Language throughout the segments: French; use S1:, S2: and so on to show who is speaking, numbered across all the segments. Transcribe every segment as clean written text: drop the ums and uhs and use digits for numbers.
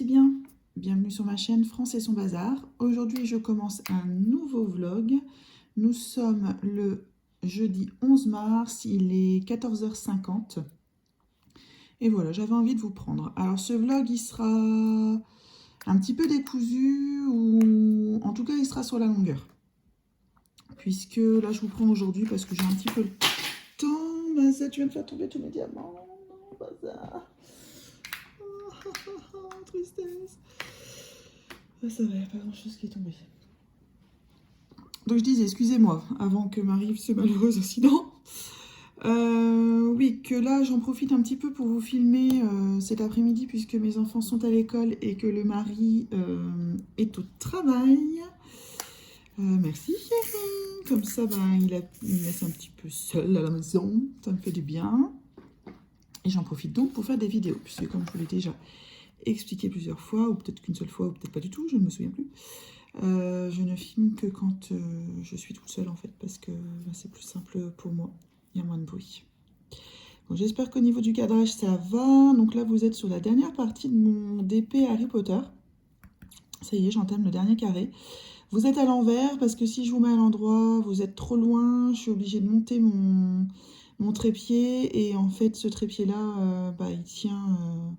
S1: Bien, bienvenue sur ma chaîne France et son bazar. Aujourd'hui je commence un nouveau vlog. Nous sommes le jeudi 11 mars, il est 14h50. Et voilà, j'avais envie de vous prendre. Alors ce vlog il sera un petit peu décousu, ou en tout cas il sera sur la longueur. Puisque là je vous prends aujourd'hui parce que j'ai un petit peu le temps. Bazar, tu viens de faire tomber tous mes diamants. Non, bazar. Tristesse. Ça va, il n'y a pas grand chose qui est tombé. Donc je disais, excusez-moi, avant que m'arrive ce malheureux accident. Oui, que là j'en profite un petit peu pour vous filmer cet après-midi puisque mes enfants sont à l'école et que le mari est au travail. Merci chérie. Comme ça, il me laisse un petit peu seul à la maison. Ça me fait du bien. Et j'en profite donc pour faire des vidéos, puisque comme je vous l'ai déjà expliqué plusieurs fois, ou peut-être qu'une seule fois, ou peut-être pas du tout, je ne me souviens plus. Je ne filme que quand je suis toute seule en fait, parce que c'est plus simple pour moi, il y a moins de bruit. J'espère qu'au niveau du cadrage ça va. Donc là vous êtes sur la dernière partie de mon DP Harry Potter. Ça y est, j'entame le dernier carré. Vous êtes à l'envers parce que si je vous mets à l'endroit, vous êtes trop loin, je suis obligée de monter mon trépied, et en fait ce trépied là il tient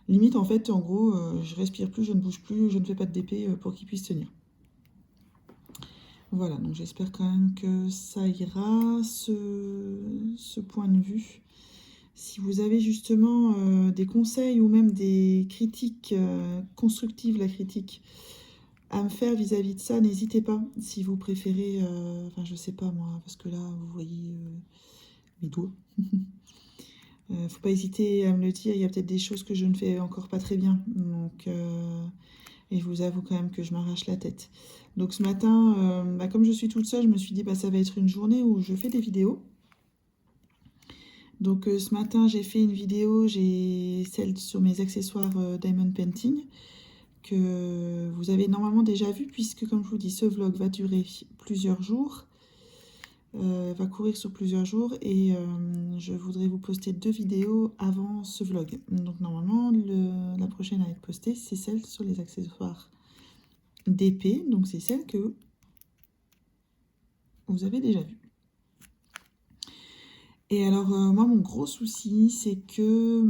S1: limite en fait, en gros je respire plus, je ne bouge plus, je ne fais pas de DP pour qu'il puisse tenir. Voilà, donc j'espère quand même que ça ira, ce point de vue. Si vous avez justement des conseils ou même des critiques constructives, la critique, à me faire vis-à-vis de ça, n'hésitez pas. Si vous préférez, enfin je sais pas moi, parce que là vous voyez mes doigts. Faut pas hésiter à me le dire, il y a peut-être des choses que je ne fais encore pas très bien. Donc, et je vous avoue quand même que je m'arrache la tête. Donc ce matin, comme je suis toute seule, je me suis dit ça va être une journée où je fais des vidéos. Donc ce matin j'ai fait une vidéo, j'ai celle sur mes accessoires Diamond Painting, que vous avez normalement déjà vu, puisque comme je vous dis, ce vlog va durer plusieurs jours, va courir sur plusieurs jours, et je voudrais vous poster 2 vidéos avant ce vlog. Donc normalement la prochaine à être postée, c'est celle sur les accessoires d'épée, donc c'est celle que vous avez déjà vue. Et alors moi mon gros souci c'est que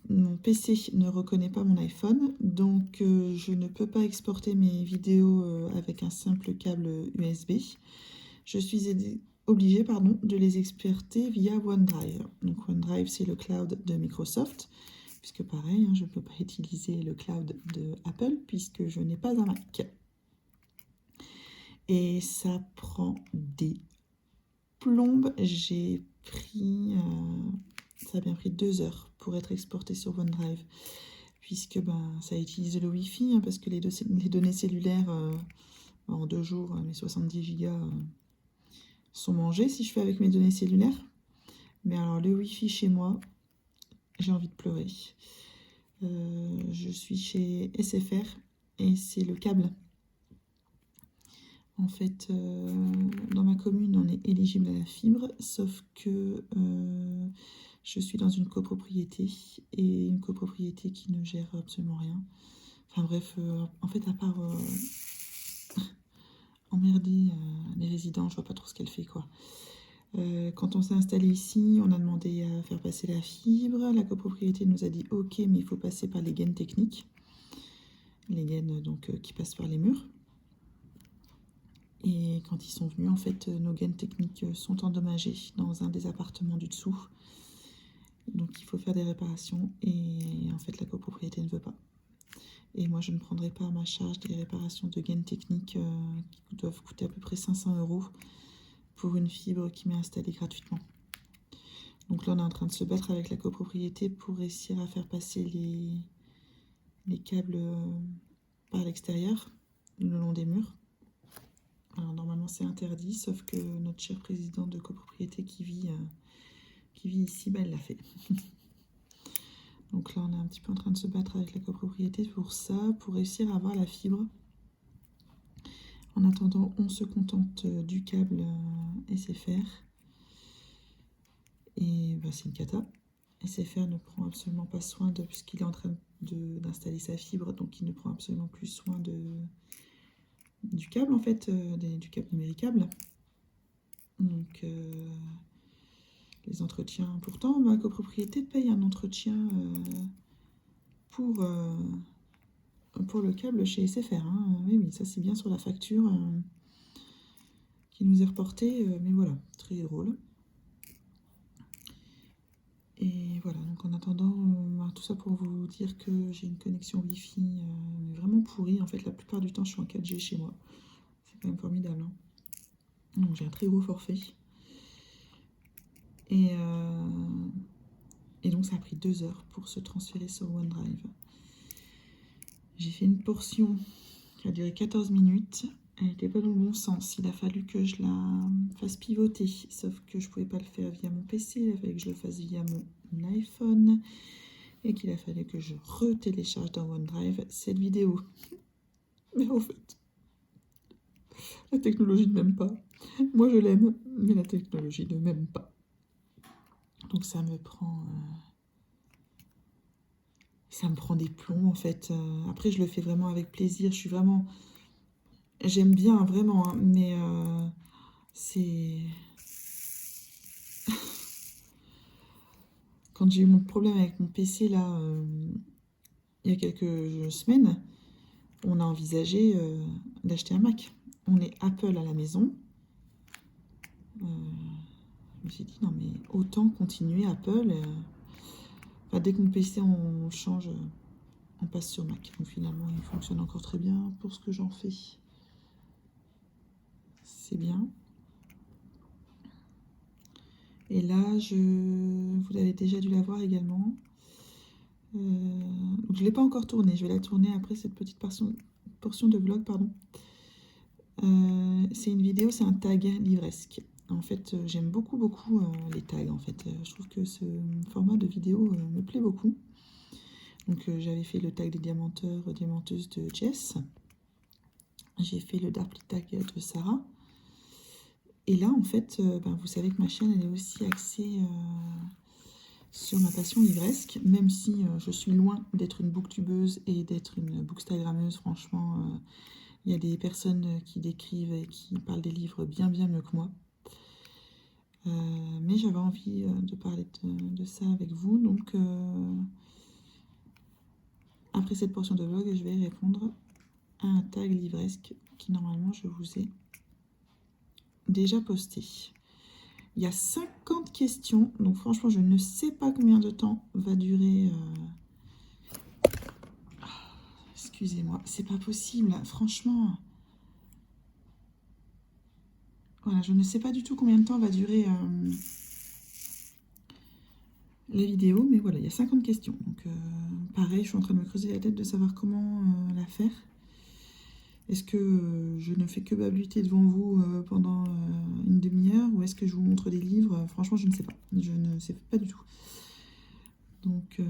S1: mon PC ne reconnaît pas mon iPhone, donc je ne peux pas exporter mes vidéos avec un simple câble USB. Je suis obligée de les exporter via OneDrive. Donc OneDrive c'est le cloud de Microsoft, puisque pareil, je ne peux pas utiliser le cloud de Apple puisque je n'ai pas un Mac. Et ça prend des plombes. J'ai pris, ça a bien pris 2 heures pour être exporté sur OneDrive, puisque ça utilise le Wi-Fi, parce que les données cellulaires, en 2 jours, mes 70 Go sont mangés si je fais avec mes données cellulaires. Mais alors le Wi-Fi chez moi, j'ai envie de pleurer. Je suis chez SFR et c'est le câble. En fait, dans ma commune, on est éligible à la fibre, sauf que je suis dans une copropriété, et une copropriété qui ne gère absolument rien. Enfin bref, en fait, à part emmerder les résidents, je vois pas trop ce qu'elle fait, quoi. Quand on s'est installé ici, on a demandé à faire passer la fibre. La copropriété nous a dit ok, mais il faut passer par les gaines techniques. Les gaines qui passent par les murs. Et quand ils sont venus, en fait, nos gaines techniques sont endommagées dans un des appartements du dessous. Donc il faut faire des réparations, et en fait la copropriété ne veut pas. Et moi je ne prendrai pas à ma charge des réparations de gaines techniques qui doivent coûter à peu près 500 € pour une fibre qui m'est installée gratuitement. Donc là on est en train de se battre avec la copropriété pour réussir à faire passer les câbles par l'extérieur, le long des murs. Alors normalement c'est interdit, sauf que notre cher président de copropriété qui vit ici, elle l'a fait. Donc là on est un petit peu en train de se battre avec la copropriété pour ça, pour réussir à avoir la fibre. En attendant, on se contente du câble SFR. Et c'est une cata. SFR ne prend absolument pas soin de, puisqu'il est en train d'installer sa fibre, donc il ne prend absolument plus soin du câble en fait, du câble numéricable. Donc les entretiens, pourtant ma copropriété paye un entretien pour le câble chez SFR. Hein. Oui, ça c'est bien sur la facture qui nous est reportée, mais voilà, très drôle. Et voilà, donc en attendant, tout ça pour vous dire que j'ai une connexion Wi-Fi mais vraiment pourrie. En fait, la plupart du temps, je suis en 4G chez moi. C'est quand même formidable. Hein. Donc j'ai un très gros forfait. Et donc ça a pris 2 heures pour se transférer sur OneDrive. J'ai fait une portion qui a duré 14 minutes. Elle n'était pas dans le bon sens. Il a fallu que je la fasse pivoter. Sauf que je ne pouvais pas le faire via mon PC. Il a fallu que je le fasse via mon iPhone. Et qu'il a fallu que je retélécharge dans OneDrive cette vidéo. Mais en fait, la technologie ne m'aime pas. Moi je l'aime, mais la technologie ne m'aime pas. Donc ça me prend des plombs en fait. Après je le fais vraiment avec plaisir. J'aime bien vraiment, hein, mais c'est... Quand j'ai eu mon problème avec mon PC là, il y a quelques semaines, on a envisagé d'acheter un Mac. On est Apple à la maison. Je me suis dit non mais autant continuer Apple. Dès que mon PC on change, on passe sur Mac. Donc finalement il fonctionne encore très bien pour ce que j'en fais. C'est bien. Et là, vous avez déjà dû la voir également. Donc je ne l'ai pas encore tournée. Je vais la tourner après cette petite portion de vlog. Pardon. C'est une vidéo, c'est un tag livresque. En fait, j'aime beaucoup les tags. En fait, je trouve que ce format de vidéo me plaît beaucoup. Donc j'avais fait le tag des diamanteurs, diamanteuses de Jess. J'ai fait le dark tag de Sarah. Et là, en fait, vous savez que ma chaîne, elle est aussi axée sur ma passion livresque, même si je suis loin d'être une booktubeuse et d'être une bookstagrammeuse. Franchement, il y a des personnes qui décrivent et qui parlent des livres bien mieux que moi. Mais j'avais envie de parler de ça avec vous. Donc, après cette portion de vlog, je vais répondre à un tag livresque qui, normalement, je vous ai déjà posté. Il y a 50 questions, donc franchement, je ne sais pas combien de temps va durer. Excusez-moi, c'est pas possible, franchement. Voilà, je ne sais pas du tout combien de temps va durer la vidéo, mais voilà, il y a 50 questions. Donc, pareil, je suis en train de me creuser la tête de savoir comment la faire. Est-ce que je ne fais que babuiter devant vous pendant une demi-heure ou est-ce que je vous montre des livres? Franchement, je ne sais pas. Je ne sais pas du tout. Donc,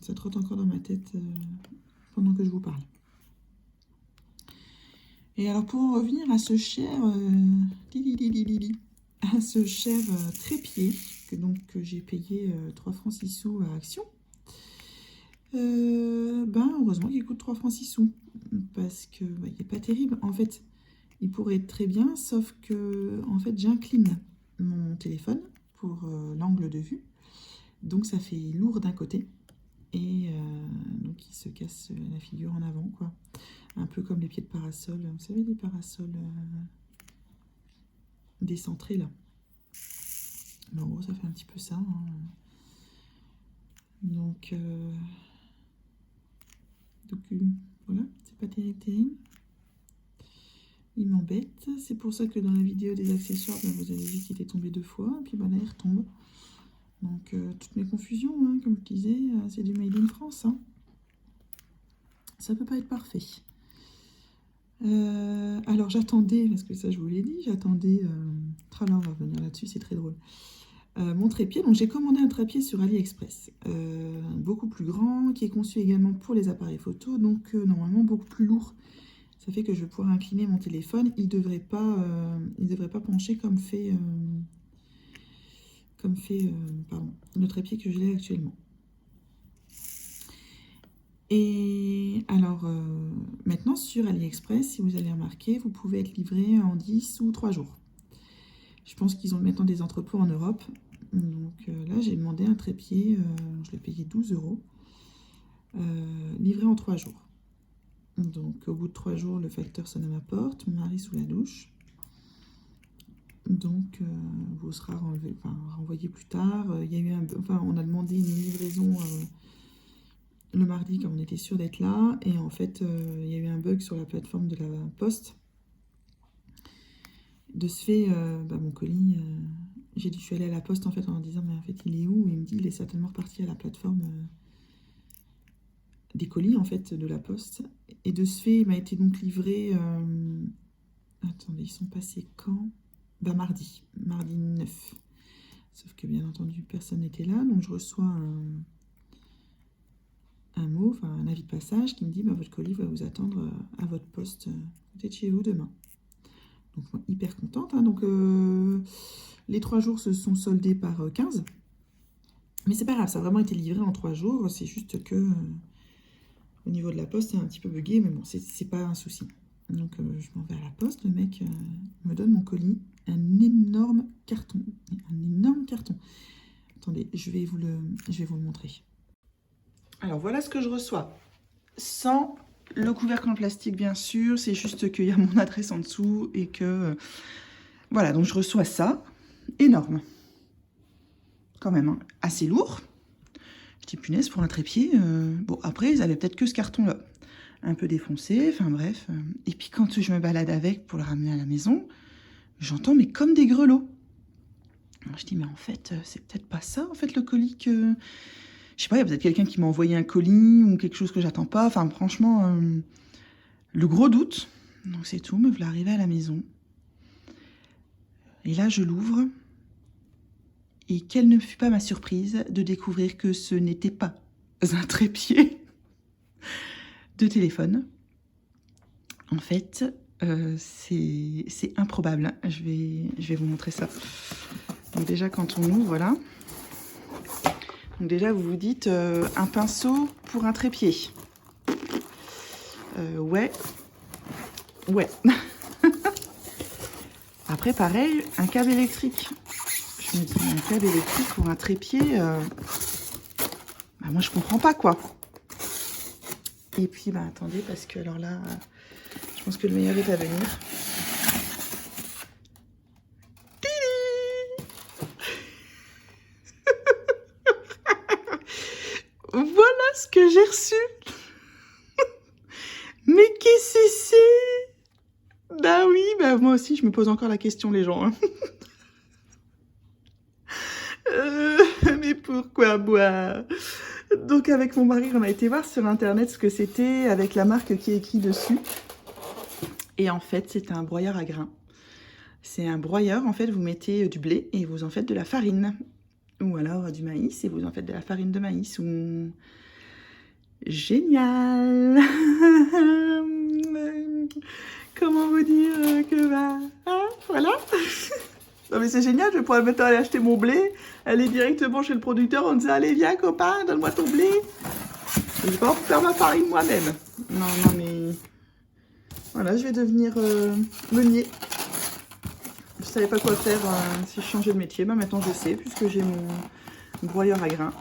S1: ça trotte encore dans ma tête pendant que je vous parle. Et alors, pour en revenir à ce cher... à ce cher trépied que j'ai payé 3 francs 6 sous à Action. Heureusement qu'il coûte 3 francs 6 sous parce que il n'est pas terrible. En fait, il pourrait être très bien, sauf que en fait, j'incline mon téléphone pour l'angle de vue. Donc, ça fait lourd d'un côté. Et donc, il se casse la figure en avant, quoi. Un peu comme les pieds de parasol. Vous savez, les parasols décentrés, là. Mais en gros, ça fait un petit peu ça. Hein. Donc, voilà, c'est pas terrible. Il m'embête. C'est pour ça que dans la vidéo des accessoires, vous avez vu qu'il était tombé 2 fois. Et puis là, il retombe. Donc, toutes mes confusions, hein, comme je disais, c'est du Made in France. Hein. Ça peut pas être parfait. Alors, j'attendais, parce que ça, je vous l'ai dit, j'attendais... là, on va revenir là-dessus, c'est très drôle. Mon trépied, donc j'ai commandé un trépied sur AliExpress, beaucoup plus grand, qui est conçu également pour les appareils photo, donc normalement beaucoup plus lourd. Ça fait que je vais pouvoir incliner mon téléphone, il devrait pas pencher comme fait le trépied que j'ai actuellement. Et alors, maintenant sur AliExpress, si vous allez remarquer, vous pouvez être livré en 10 ou 3 jours. Je pense qu'ils ont maintenant des entrepôts en Europe. Donc là, j'ai demandé un trépied, je l'ai payé 12 €, livré en 3 jours. Donc au bout de 3 jours, le facteur sonne à ma porte, mon mari sous la douche. Donc vous sera renvoyé plus tard. Il y a eu on a demandé une livraison le mardi quand on était sûr d'être là. Et en fait, il y a eu un bug sur la plateforme de la poste. De ce fait, mon colis, je suis allée à la poste en fait en leur disant mais en fait il est où? Et il me dit il est certainement reparti à la plateforme des colis en fait de la poste. Et de ce fait, il m'a été donc livré. Attendez, ils sont passés quand? Mardi 9. Sauf que bien entendu personne n'était là, donc je reçois un mot, un avis de passage qui me dit votre colis va vous attendre à votre poste peut-être chez vous demain. Donc moi, hyper contente. Hein. Donc les 3 jours se sont soldés par 15. Mais c'est pas grave, ça a vraiment été livré en 3 jours. C'est juste que au niveau de la poste, c'est un petit peu bugué, mais bon, c'est pas un souci. Donc je m'en vais à la poste, le mec me donne mon colis, un énorme carton. Un énorme carton. Attendez, je vais vous le montrer. Alors voilà ce que je reçois. Sans le couvercle en plastique, bien sûr, c'est juste qu'il y a mon adresse en dessous et que... voilà, donc je reçois ça. Énorme. Quand même, hein, assez lourd. Je dis punaise, pour un trépied. Bon, après, ils avaient peut-être que ce carton-là. Un peu défoncé, enfin bref. Et puis quand je me balade avec pour le ramener à la maison, j'entends mais comme des grelots. Alors, je dis mais en fait, c'est peut-être pas ça, en fait, le colis que... Je sais pas, il y a peut-être quelqu'un qui m'a envoyé un colis ou quelque chose que j'attends pas. Enfin, franchement, le gros doute. Donc c'est tout, me voilà arrivée à la maison. Et là, je l'ouvre. Et quelle ne fut pas ma surprise de découvrir que ce n'était pas un trépied de téléphone. En fait, c'est improbable. Je vais vous montrer ça. Donc déjà, quand on ouvre, voilà. Donc déjà, vous vous dites un pinceau pour un trépied. Ouais. Après, pareil, un câble électrique. Je me dis, un câble électrique pour un trépied, moi, je comprends pas, quoi. Et puis, attendez, parce que alors là, je pense que le meilleur est à venir. Voilà ce que j'ai reçu. Mais qu'est-ce que c'est? Bah oui, moi aussi, je me pose encore la question, les gens. Hein. Mais pourquoi boire? Donc avec mon mari, on a été voir sur internet ce que c'était avec la marque qui est écrit dessus. Et en fait, c'est un broyeur à grains. C'est un broyeur, en fait, vous mettez du blé et vous en faites de la farine. Ou alors du maïs et vous en faites de la farine de maïs. Ou... génial. Comment vous dire que voilà. Non mais c'est génial, je vais pouvoir maintenant aller acheter mon blé, aller directement chez le producteur en disant allez viens copain, donne-moi ton blé. Je vais pas faire ma farine moi-même. Non mais voilà, je vais devenir meunier. Je savais pas quoi faire si je changeais de métier. Maintenant je sais puisque j'ai mon broyeur à grains.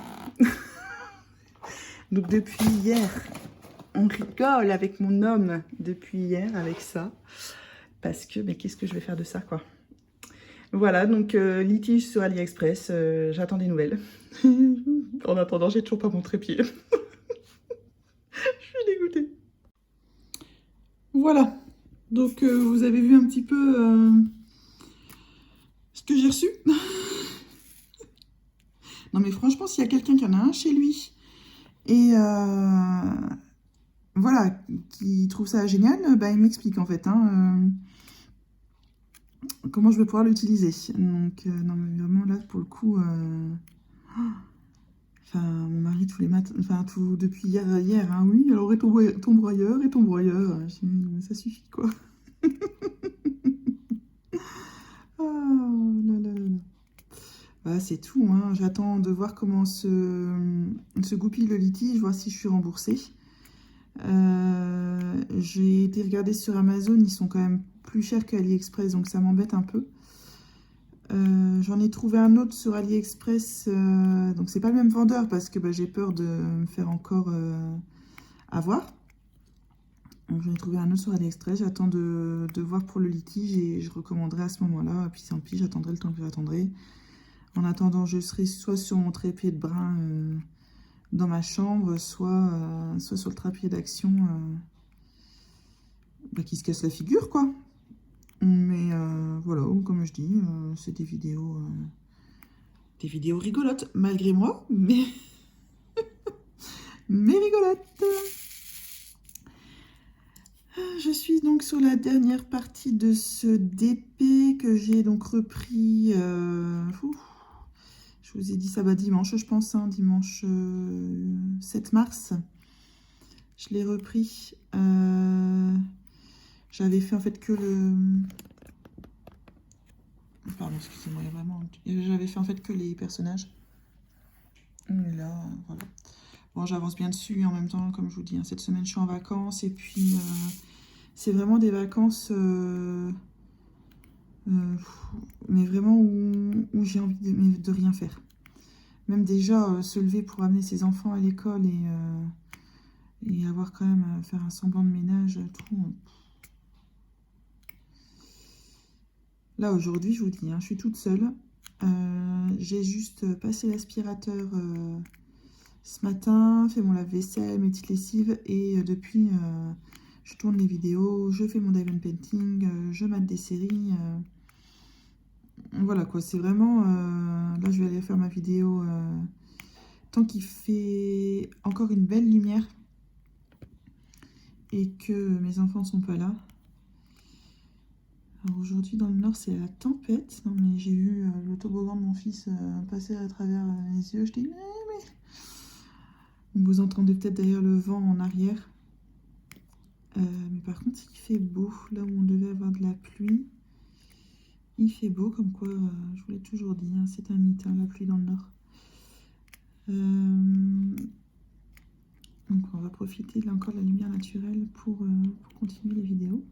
S1: Donc depuis hier, on rigole avec mon homme depuis hier avec ça. Parce que, mais qu'est-ce que je vais faire de ça, quoi? Voilà, donc litige sur AliExpress, j'attends des nouvelles. En attendant, j'ai toujours pas mon trépied. Je suis dégoûtée. Voilà, donc vous avez vu un petit peu ce que j'ai reçu. Non mais franchement, s'il y a quelqu'un qui en a un chez lui, et voilà, qui trouve ça génial, il m'explique en fait, hein, comment je vais pouvoir l'utiliser. Donc, non mais vraiment là, pour le coup... Enfin, mon mari, tous les matins, enfin, depuis hier, hein, oui, alors et ton broyeur, et ton broyeur. Je dis, mais ça suffit, quoi. Oh là là là là. Bah, c'est tout, hein. J'attends de voir comment se goupille le litige, voir si je suis remboursée. J'ai été regarder sur Amazon, ils sont quand même plus chers qu'AliExpress, donc ça m'embête un peu. J'en ai trouvé un autre sur AliExpress, donc c'est pas le même vendeur parce que j'ai peur de me faire encore avoir. Donc j'en ai trouvé un autre sur AliExpress, j'attends de voir pour le litige et je recommanderai à ce moment-là. Et puis tant pis, j'attendrai le temps que j'attendrai. En attendant, je serai soit sur mon trépied de brin dans ma chambre, soit sur le trépied d'action qui se casse la figure, quoi. Mais voilà, comme je dis, c'est des vidéos rigolotes, malgré moi, mais, mais rigolotes. Je suis donc sur la dernière partie de ce DP que j'ai donc repris. Je vous ai dit ça dimanche, je pense, hein, dimanche 7 mars. Je l'ai repris. J'avais fait en fait que le... Pardon, excusez-moi, il y a vraiment... J'avais fait en fait que les personnages. Et là, voilà. Bon, j'avance bien dessus et en même temps, comme je vous dis, hein, cette semaine, je suis en vacances. Et puis, c'est vraiment des vacances... mais vraiment où j'ai envie de rien faire. Même déjà, se lever pour amener ses enfants à l'école et avoir quand même faire un semblant de ménage, tout... Là, aujourd'hui, je vous dis, hein, je suis toute seule. J'ai juste passé l'aspirateur ce matin, fait mon lave-vaisselle, mes petites lessives. Et depuis, je tourne les vidéos, je fais mon diamond painting, je mate des séries. Voilà, quoi. C'est vraiment... là, je vais aller faire ma vidéo tant qu'il fait encore une belle lumière et que mes enfants ne sont pas là. Alors aujourd'hui dans le nord c'est la tempête. Non mais j'ai vu le toboggan de mon fils passer à travers les yeux. Je dis mais... Vous entendez peut-être d'ailleurs le vent en arrière. Mais par contre il fait beau. Là où on devait avoir de la pluie, il fait beau comme quoi, je vous l'ai toujours dit, hein, c'est un mythe, hein, la pluie dans le nord. Donc on va profiter là encore de la lumière naturelle pour continuer les vidéos.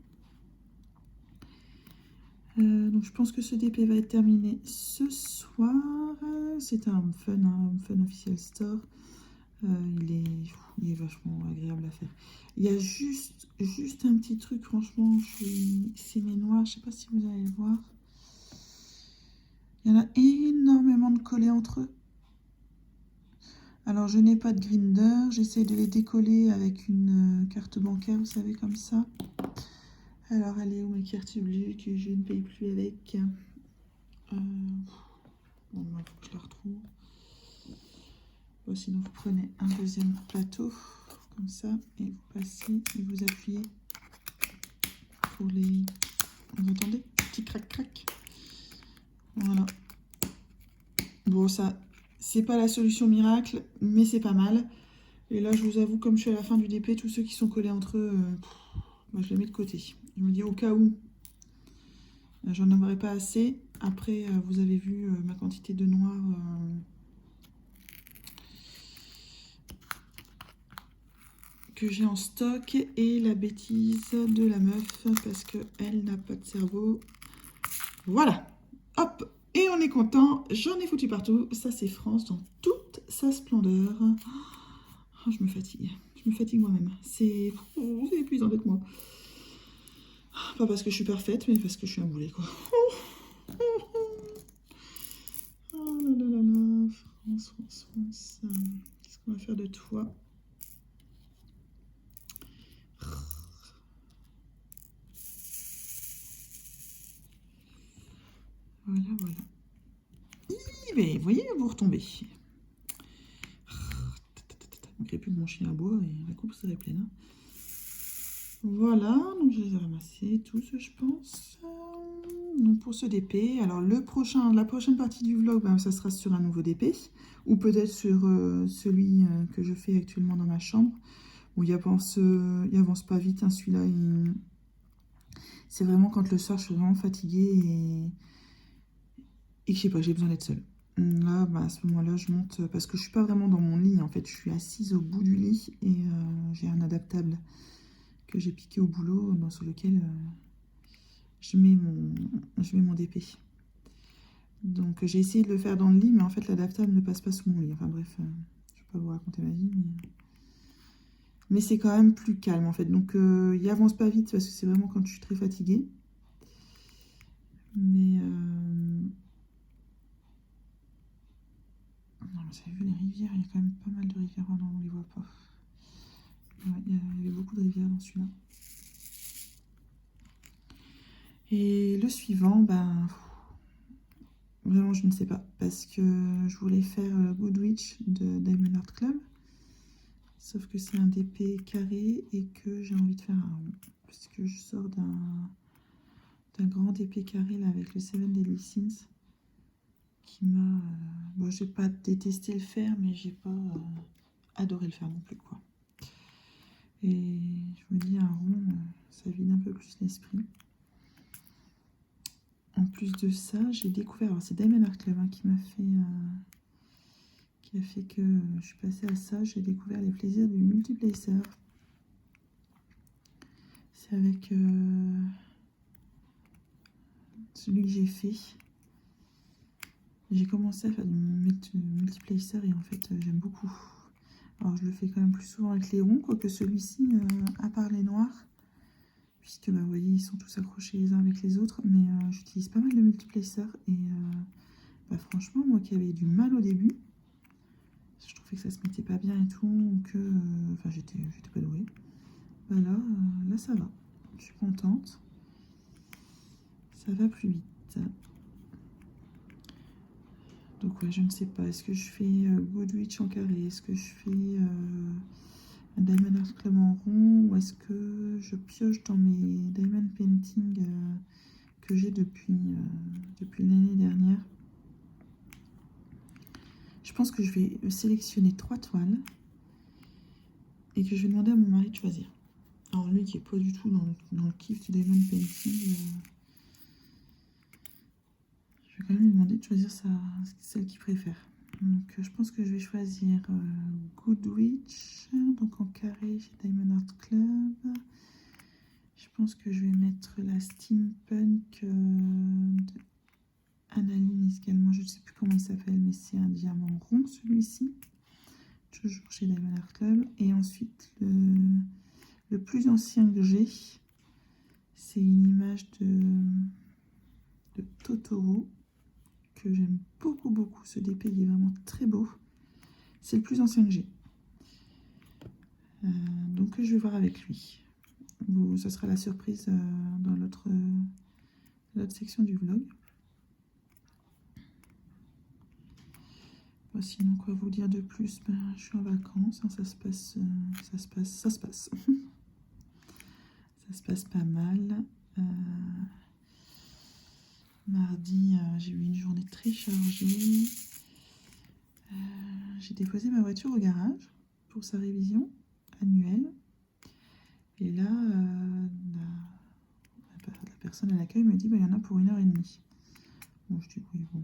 S1: Donc je pense que ce DP va être terminé ce soir. C'est un fun official store. Il est vachement agréable à faire. Il y a juste un petit truc, franchement, c'est mes noirs, je sais pas si vous allez le voir. Il y en a énormément de collés entre eux. Alors je n'ai pas de grinder, j'essaie de les décoller avec une carte bancaire, vous savez, comme ça. Alors, elle est où ma carte bleue que je ne paye plus avec? Bon, il faut que je la retrouve. Bon, sinon, vous prenez un deuxième plateau, comme ça, et vous passez et vous appuyez pour les... Vous entendez? Petit crac-crac. Voilà. Bon, ça, c'est pas la solution miracle, mais c'est pas mal. Et là, je vous avoue, comme je suis à la fin du DP, tous ceux qui sont collés entre eux, moi, je les mets de côté. Je me dis au cas où j'en aurais pas assez. Après, vous avez vu ma quantité de noir que j'ai en stock et la bêtise de la meuf parce qu'elle n'a pas de cerveau. Voilà, hop, et on est content. J'en ai foutu partout. Ça, c'est France dans toute sa splendeur. Oh, je me fatigue moi-même. C'est épuisant d'être moi. Pas parce que je suis parfaite, mais parce que je suis un boulet, quoi. Oh là là là là, France. Qu'est-ce qu'on va faire de toi? Voilà. Mais vous voyez, vous retombez. Je ne plus de mon chien à bois et la coupe serait pleine. Hein. Voilà, donc je les ai ramassés tous, je pense. Donc pour ce DP, alors la prochaine partie du vlog, ça sera sur un nouveau DP, ou peut-être sur celui que je fais actuellement dans ma chambre. Bon, il avance pas vite, hein, celui-là. C'est vraiment quand le soir, je suis vraiment fatiguée et que je sais pas, j'ai besoin d'être seule. Là, bah, à ce moment-là, je monte parce que je suis pas vraiment dans mon lit. En fait, je suis assise au bout du lit et j'ai un adaptable que j'ai piqué au boulot, sur lequel je mets mon DP. Donc, j'ai essayé de le faire dans le lit, mais en fait, l'adaptable ne passe pas sous mon lit. Enfin bref, je vais pas vous raconter ma vie, mais c'est quand même plus calme en fait. Donc, il avance pas vite parce que c'est vraiment quand je suis très fatiguée. Mais non, vous avez vu les rivières, il y a quand même pas mal de rivières. Ah non, on les voit pas. Ouais, il y avait beaucoup de rivières dans celui-là. Et le suivant, ben, vraiment, je ne sais pas. Parce que je voulais faire Good Witch de Diamond Art Club. Sauf que c'est un DP carré et que j'ai envie de faire un rond. Puisque je sors d'un grand DP carré là, avec le Seven Deadly Sins. Qui m'a... bon, j'ai pas détesté le faire, mais j'ai pas adoré le faire non plus, quoi. Et je me dis, un rond, ça vide un peu plus l'esprit. En plus de ça, j'ai découvert... Alors, c'est Diamond Art Club hein, qui a fait que je suis passée à ça. J'ai découvert les plaisirs du multiplacer. C'est avec celui que j'ai fait. J'ai commencé à faire du multiplacer et en fait, j'aime beaucoup. Alors, je le fais quand même plus souvent avec les ronds, quoique celui-ci, à part les noirs, puisque, bah, vous voyez, ils sont tous accrochés les uns avec les autres, mais j'utilise pas mal de multiplacer et bah, franchement, moi qui avais du mal au début, je trouvais que ça se mettait pas bien et tout, que enfin j'étais pas douée. Bah là ça va, je suis contente, ça va plus vite. Donc ouais, je ne sais pas, est-ce que je fais Good Witch en carré, est-ce que je fais un Diamond Art Club en rond, ou est-ce que je pioche dans mes Diamond Painting que j'ai depuis l'année dernière. Je pense que je vais sélectionner 3 toiles et que je vais demander à mon mari de choisir. Alors lui qui est pas du tout dans le kiff du Diamond Painting, je vais quand même lui demander de choisir celle qu'il préfère. Donc je pense que je vais choisir Good Witch, donc en carré chez Diamond Art Club. Je pense que je vais mettre la Steampunk de Analyse également, je ne sais plus comment il s'appelle, mais c'est un diamant rond celui-ci. Toujours chez Diamond Art Club. Et ensuite, le plus ancien que j'ai, c'est une image de Totoro, que j'aime beaucoup, beaucoup. Ce DP, il est vraiment très beau. C'est le plus ancien que j'ai. Donc, je vais voir avec lui. Ça sera la surprise dans l'autre section du vlog. Bon, sinon, quoi vous dire de plus? Ben, je suis en vacances, hein, ça se passe. Ça se passe pas mal. Mardi, j'ai eu une journée très chargée. J'ai déposé ma voiture au garage pour sa révision annuelle. Et là, la personne à l'accueil me dit bah, il y en a pour 1h30. Bon, je dis oui, bon.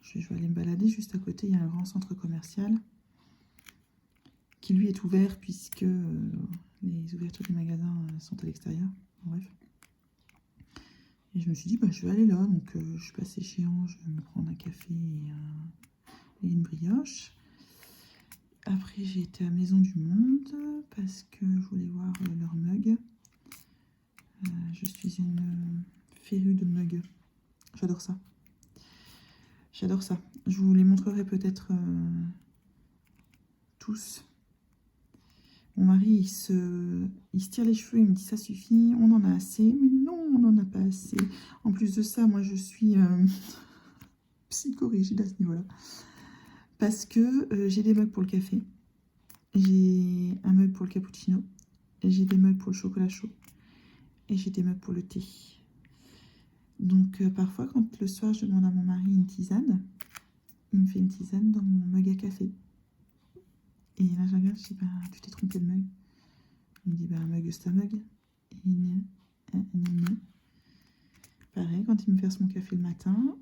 S1: Je vais aller me balader juste à côté. Il y a un grand centre commercial qui lui est ouvert puisque les ouvertures des magasins sont à l'extérieur. Bref. Et je me suis dit, bah, je vais aller là. Donc, je suis passée chez Ange, je vais me prendre un café et une brioche. Après, j'ai été à Maison du Monde parce que je voulais voir leur mug. Je suis une férue de mug. J'adore ça. J'adore ça. Je vous les montrerai peut-être tous. Mon mari, il se tire les cheveux, il me dit ça suffit, on en a assez. Mais non, on n'en a pas assez. En plus de ça, moi, je suis psychorigide à ce niveau-là. Parce que j'ai des mugs pour le café. J'ai un mug pour le cappuccino. J'ai des mugs pour le chocolat chaud. Et j'ai des mugs pour le thé. Donc parfois, quand le soir, je demande à mon mari une tisane, il me fait une tisane dans mon mug à café. Et là, je regarde, je dis, bah, tu t'es trompé de mug. Il me dit, bah, un mug, c'est un mug. Pareil, quand il me verse mon café le matin,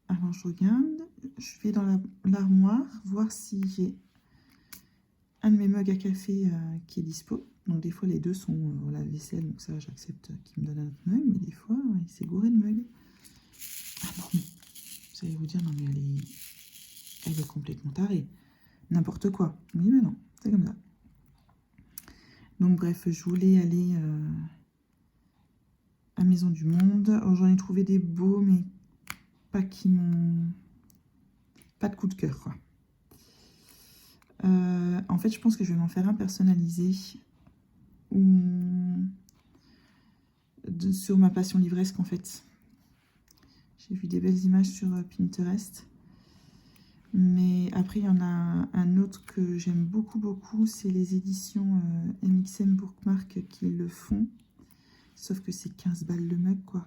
S1: Alors, je regarde. Je vais dans l'armoire, voir si j'ai un de mes mugs à café qui est dispo. Donc, des fois, les deux sont au lave-vaisselle. Donc, ça, j'accepte qu'il me donne un autre mug. Mais des fois, il s'est gouré de mug. Ah non, mais vous allez vous dire, non, mais elle est complètement tarée. N'importe quoi. Oui, mais non, c'est comme ça. Donc, bref, je voulais aller à Maison du Monde. Alors, j'en ai trouvé des beaux, mais pas qui m'ont... Pas de coup de cœur, quoi. En fait, je pense que je vais m'en faire un personnalisé ou sur ma passion livresque, en fait. J'ai vu des belles images sur Pinterest. Mais après, il y en a un autre que j'aime beaucoup, beaucoup. C'est les éditions MXM Bookmark qui le font. Sauf que c'est 15 balles le mug, quoi.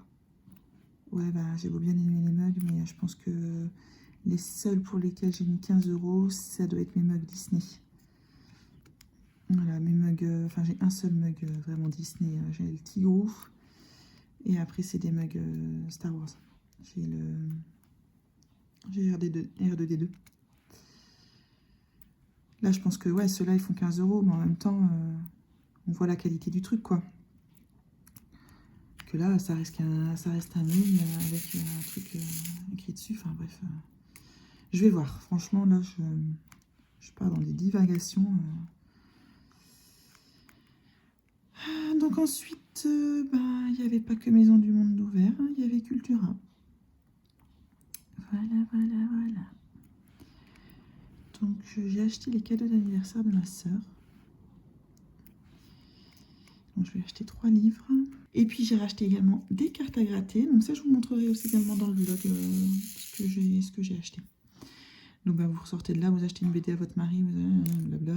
S1: Ouais, bah, j'ai beau bien aimer les mugs, mais je pense que les seuls pour lesquels j'ai mis 15 €, ça doit être mes mugs Disney. Voilà, mes mugs... Enfin, j'ai un seul mug vraiment Disney. J'ai le Tigrou. Et après, c'est des mugs Star Wars. J'ai le... J'ai R2D2. Là, je pense que, ouais, ceux-là, ils font 15 €, mais en même temps, on voit la qualité du truc, quoi. Que là, ça reste un mug avec un truc écrit dessus. Enfin, bref. Je vais voir. Franchement, là, je pars dans des divagations. Donc ensuite, il n'y avait pas que Maison du Monde d'ouvert, hein, il y avait Cultura. Voilà, voilà, voilà. Donc j'ai acheté les cadeaux d'anniversaire de ma sœur. Donc je vais acheter 3 livres. Et puis j'ai racheté également des cartes à gratter. Donc ça, je vous montrerai aussi également dans le vlog ce que j'ai acheté. Donc vous ressortez de là, vous achetez une BD à votre mari, blabla.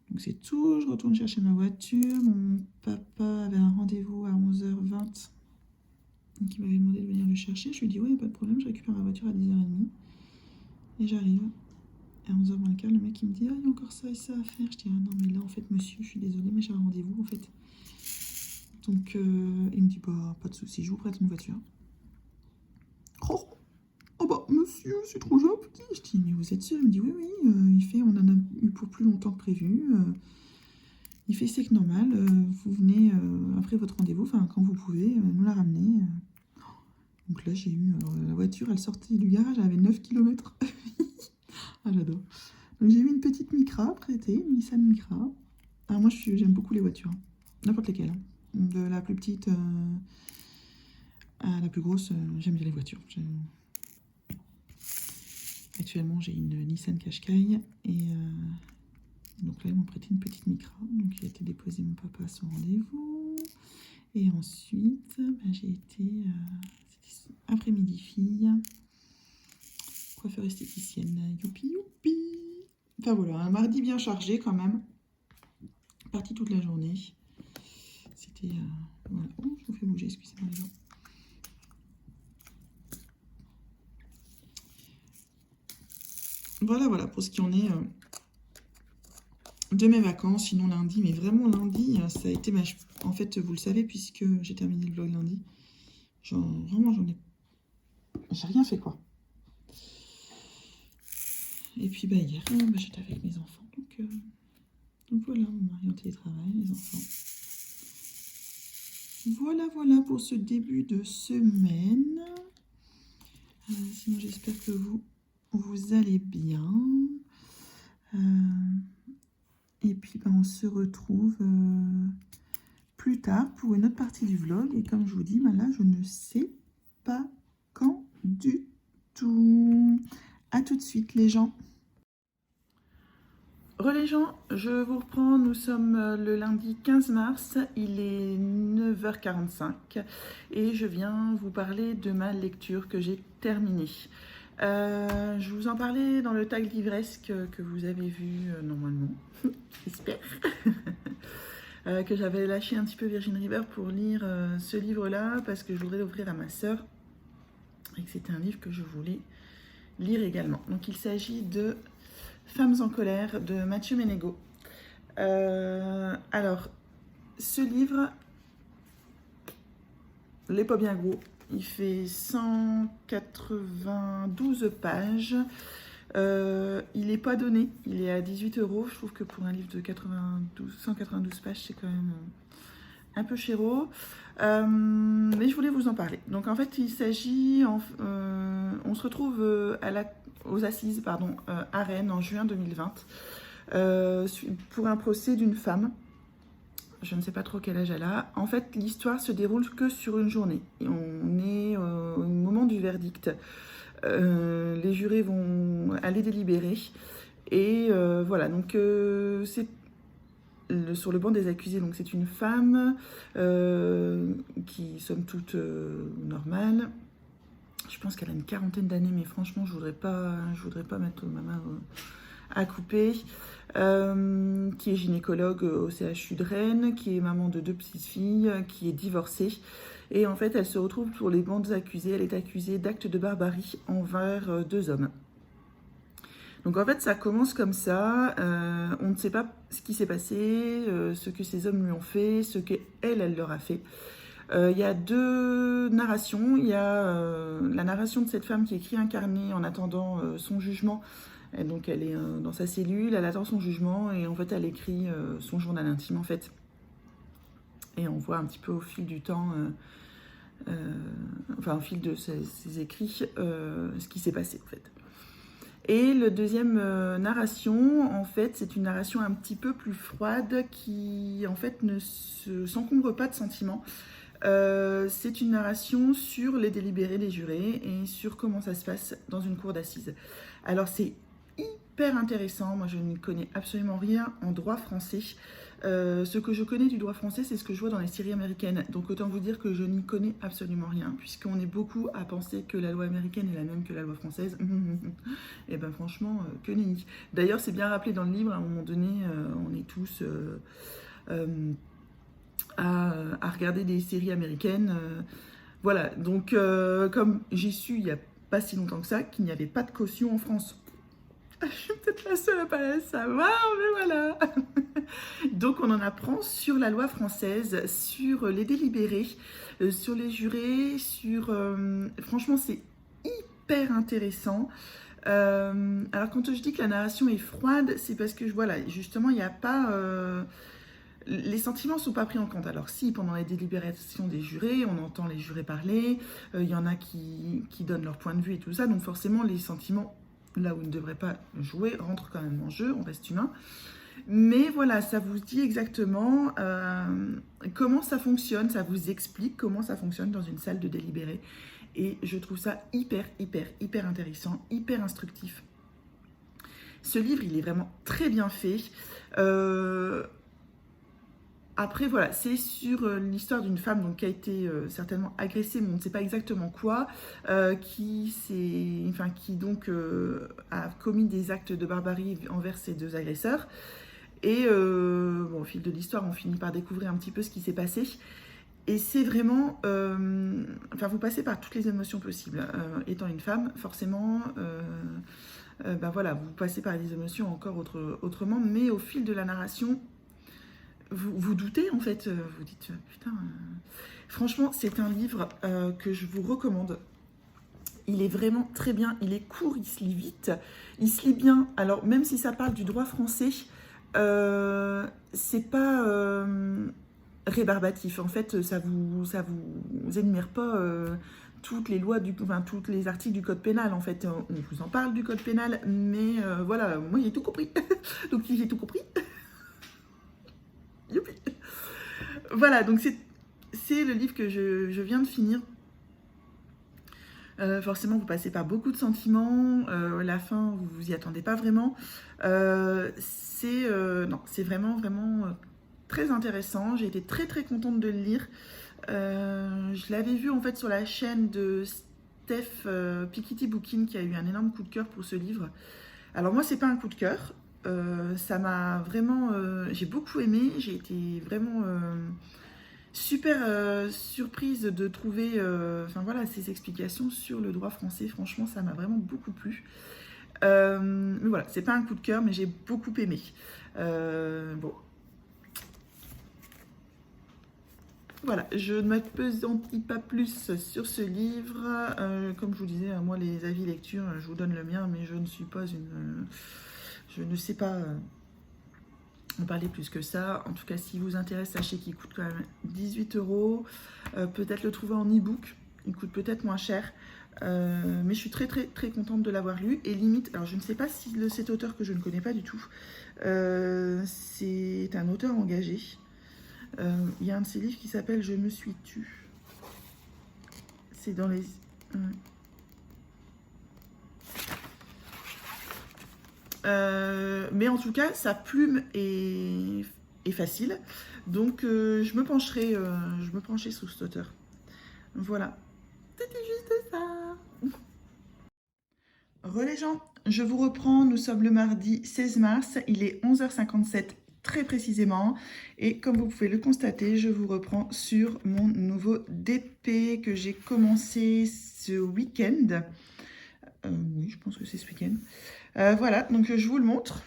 S1: Donc c'est tout, je retourne chercher ma voiture. Mon papa avait un rendez-vous à 11h20. Donc il m'avait demandé de venir le chercher. Je lui ai dit, ouais, pas de problème, je récupère ma voiture à 10h30. Et j'arrive. À 11h moins le quart, le mec il me dit, ah, il y a encore ça et ça à faire. Je dis, ah non, mais là, en fait, monsieur, je suis désolée, mais j'ai un rendez-vous, en fait. Donc il me dit, bah, pas de souci, je vous prête une voiture. Oh bah, monsieur, c'est trop gentil. Je dis, mais vous êtes sûr? Il me dit, oui, oui, on en a eu pour plus longtemps que prévu. Il fait, c'est que normal, vous venez après votre rendez-vous, enfin, quand vous pouvez, nous la ramener. Donc là, j'ai eu la voiture, elle sortait du garage, elle avait 9 km. Ah, j'adore. Donc j'ai eu une petite Micra prêtée, une Nissan Micra. Alors moi, j'aime beaucoup les voitures, hein. N'importe lesquelles. Hein. De la plus petite à la plus grosse, j'aime bien les voitures. Actuellement, j'ai une Nissan Qashqai et donc là, ils m'ont prêté une petite Micra. Donc j'ai été déposer mon papa à son rendez-vous. Et ensuite, j'ai été après-midi fille, coiffeur esthéticienne, youpi youpi. Enfin voilà, un mardi bien chargé quand même. Parti toute la journée. C'était voilà. Oh, je vous fais bouger, excusez-moi les gens. Voilà pour ce qui en est de mes vacances. Sinon lundi, mais vraiment lundi, ça a été en fait, vous le savez, puisque j'ai terminé le vlog lundi. Vraiment, j'ai rien fait, quoi. Et puis hier, j'étais avec mes enfants. Donc voilà, mon mari en télétravail, les enfants. Voilà pour ce début de semaine. Sinon, j'espère que vous allez bien. Et puis, on se retrouve plus tard pour une autre partie du vlog. Et comme je vous dis, là, je ne sais pas quand du tout. À tout de suite, les gens. Les gens, je vous reprends, nous sommes le lundi 15 mars, il est 9h45 et je viens vous parler de ma lecture que j'ai terminée. Je vous en parlais dans le tag livresque que vous avez vu normalement, j'espère, que j'avais lâché un petit peu Virgin River pour lire ce livre-là parce que je voudrais l'offrir à ma sœur et que c'était un livre que je voulais lire également. Donc il s'agit de Femmes en colère de Mathieu Ménégo. Alors, ce livre, n'est pas bien gros. Il fait 192 pages. Il n'est pas donné, il est à 18 €. Je trouve que pour un livre de 192 pages, c'est quand même un peu chéro. Mais je voulais vous en parler. Donc en fait, il s'agit, on se retrouve aux assises à Rennes en juin 2020 pour un procès d'une femme. Je ne sais pas trop quel âge elle a. En fait, l'histoire se déroule que sur une journée. Et on est au moment du verdict. Les jurés vont aller délibérer. Et voilà, donc c'est sur le banc des accusés. Donc c'est une femme qui, somme toute, normale. Je pense qu'elle a une quarantaine d'années, mais franchement, je voudrais pas mettre ma main à couper. Qui est gynécologue au CHU de Rennes, qui est maman de 2 petites filles, qui est divorcée. Et en fait, elle se retrouve pour les bandes accusées. Elle est accusée d'actes de barbarie envers 2 hommes. Donc en fait, ça commence comme ça. On ne sait pas ce qui s'est passé, ce que ces hommes lui ont fait, ce qu'elle leur a fait. Il y a 2 narrations. Il y a la narration de cette femme qui écrit un carnet en attendant son jugement. Et donc elle est dans sa cellule, elle attend son jugement et en fait elle écrit son journal intime en fait. Et on voit un petit peu au fil du temps, au fil de ses écrits, ce qui s'est passé en fait. Et le deuxième narration, en fait, c'est une narration un petit peu plus froide qui en fait ne s'encombre pas de sentiments. C'est une narration sur les délibérés des jurés et sur comment ça se passe dans une cour d'assises. Alors c'est hyper intéressant, moi je ne connais absolument rien en droit français. Ce que je connais du droit français, c'est ce que je vois dans les séries américaines. Donc autant vous dire que je n'y connais absolument rien, puisqu'on est beaucoup à penser que la loi américaine est la même que la loi française. Et ben franchement, que nenni. D'ailleurs, c'est bien rappelé dans le livre, à un moment donné, on est tous à regarder des séries américaines. Voilà, donc comme j'ai su il n'y a pas si longtemps que ça, qu'il n'y avait pas de caution en France. Je suis peut-être la seule à pas le savoir, mais voilà. Donc on en apprend sur la loi française, sur les délibérés, sur les jurés, franchement c'est hyper intéressant. Alors quand je dis que la narration est froide, c'est parce que voilà, justement il n'y a pas... les sentiments ne sont pas pris en compte. Alors si, pendant les délibérations des jurés, on entend les jurés parler, il y en a qui donnent leur point de vue et tout ça, donc forcément les sentiments, là où ils ne devraient pas jouer, rentrent quand même en jeu, on reste humain. Mais voilà, ça vous dit exactement comment ça fonctionne, ça vous explique comment ça fonctionne dans une salle de délibéré. Et je trouve ça hyper intéressant, hyper instructif. Ce livre, il est vraiment très bien fait. Après, voilà, c'est sur l'histoire d'une femme donc, qui a été certainement agressée, mais on ne sait pas exactement quoi, qui a commis des actes de barbarie envers ces 2 agresseurs. Et au fil de l'histoire, on finit par découvrir un petit peu ce qui s'est passé. Et c'est vraiment... vous passez par toutes les émotions possibles. Étant une femme, forcément... voilà, vous passez par des émotions encore autrement, mais au fil de la narration... Vous doutez en fait, vous dites putain. Franchement, c'est un livre que je vous recommande. Il est vraiment très bien, il est court, il se lit vite, il se lit bien. Alors même si ça parle du droit français, c'est pas rébarbatif. En fait, ça vous énumère pas toutes les lois tous les articles du code pénal. En fait, on vous en parle du code pénal, mais voilà, moi j'ai tout compris. Donc si j'ai tout compris. Youpi. Voilà, donc c'est le livre que je viens de finir. Forcément, vous passez par beaucoup de sentiments. La fin, vous vous y attendez pas vraiment. C'est vraiment très intéressant. J'ai été très contente de le lire. Je l'avais vu en fait sur la chaîne de Steph Piketty Booking qui a eu un énorme coup de cœur pour ce livre. Alors moi, c'est pas un coup de cœur. Ça m'a vraiment... j'ai beaucoup aimé, j'ai été vraiment super surprise de trouver ces explications sur le droit français. Franchement, ça m'a vraiment beaucoup plu. Mais voilà, c'est pas un coup de cœur, mais j'ai beaucoup aimé. Bon. Voilà, je ne m'appesantis pas plus sur ce livre. Comme je vous disais, moi, les avis lecture, je vous donne le mien, mais je ne suis pas une... je ne sais pas en parler plus que ça. En tout cas, si vous intéresse, sachez qu'il coûte quand même 18 €. Peut-être le trouver en e-book. Il coûte peut-être moins cher. Mais je suis très contente de l'avoir lu. Et limite, alors je ne sais pas si cet auteur que je ne connais pas du tout, c'est un auteur engagé. Il y a un de ses livres qui s'appelle Je me suis tue. C'est dans les... mais en tout cas, sa plume est facile. Donc, je me pencherai sous cet auteur. Voilà. C'était juste ça. Les gens, je vous reprends. Nous sommes le mardi 16 mars. Il est 11h57 très précisément. Et comme vous pouvez le constater, je vous reprends sur mon nouveau DP que j'ai commencé ce week-end. Oui, je pense que c'est ce week-end. Voilà, donc je vous le montre.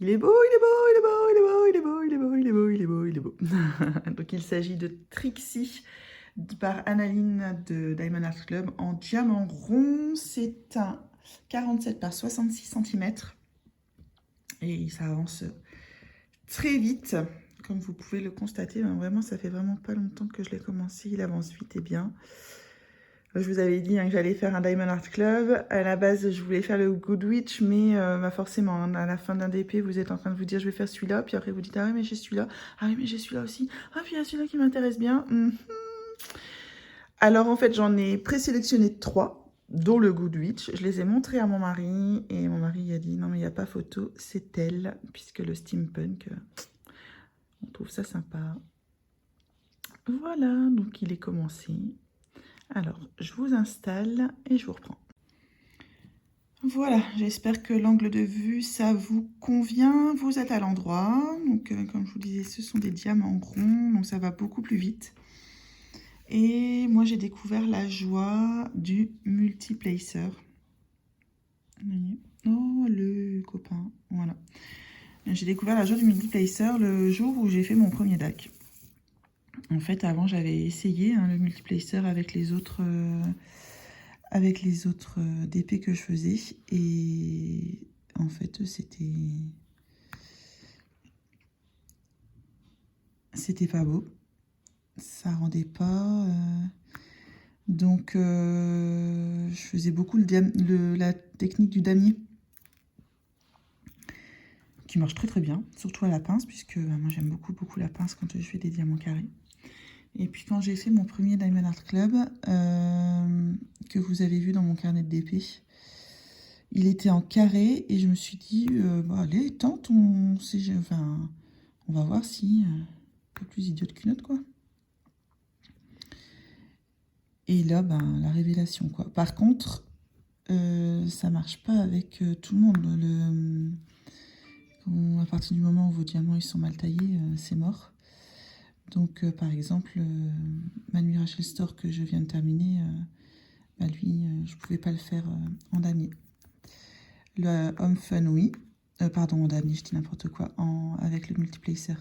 S1: Il est beau, il est beau, il est beau, il est beau, il est beau, il est beau, il est beau, il est beau, il est beau. Donc il s'agit de Trixie par Annaline de Diamond Art Club en diamant rond. C'est un 47 par 66 cm. Et ça avance très vite, comme vous pouvez le constater. Vraiment, ça fait vraiment pas longtemps que je l'ai commencé. Il avance vite et bien. Je vous avais dit que j'allais faire un Diamond Art Club. À la base, je voulais faire le Goodwitch, mais forcément, à la fin d'un DP, vous êtes en train de vous dire je vais faire celui-là. Puis après, vous dites ah oui, mais j'ai celui-là. Ah oui, mais j'ai celui-là aussi. Ah, puis il y a celui-là qui m'intéresse bien. Alors, en fait, j'en ai présélectionné 3, dont le Goodwitch. Je les ai montrés à mon mari. Et mon mari a dit non, mais il n'y a pas photo. C'est elle, puisque le steampunk, on trouve ça sympa. Voilà, donc il est commencé. Alors, je vous installe et je vous reprends. Voilà, j'espère que l'angle de vue, ça vous convient. Vous êtes à l'endroit. Donc, comme je vous disais, ce sont des diamants ronds, donc ça va beaucoup plus vite. Et moi, j'ai découvert la joie du multiplacer. Vous voyez ? Oh, le copain, voilà. J'ai découvert la joie du multiplacer le jour où j'ai fait mon premier DAC. En fait, avant, j'avais essayé le multiplacer avec les autres DP que je faisais. Et en fait, c'était pas beau. Ça rendait pas. Donc, je faisais beaucoup la technique du damier, qui marche très bien, surtout à la pince, puisque moi j'aime beaucoup la pince quand je fais des diamants carrés. Et puis quand j'ai fait mon premier Diamond Art Club, que vous avez vu dans mon carnet de DP, il était en carré et je me suis dit, allez, tente, on va voir si un peu plus idiote qu'une autre, quoi. Et là, la révélation, quoi. Par contre, ça marche pas avec tout le monde. À partir du moment où vos diamants ils sont mal taillés, c'est mort. Donc, par exemple, Manu Rachel Store que je viens de terminer, lui, je pouvais pas le faire en damier. Le Homme Fun, oui. Pardon, en damier, je dis n'importe quoi, avec le multiplacer.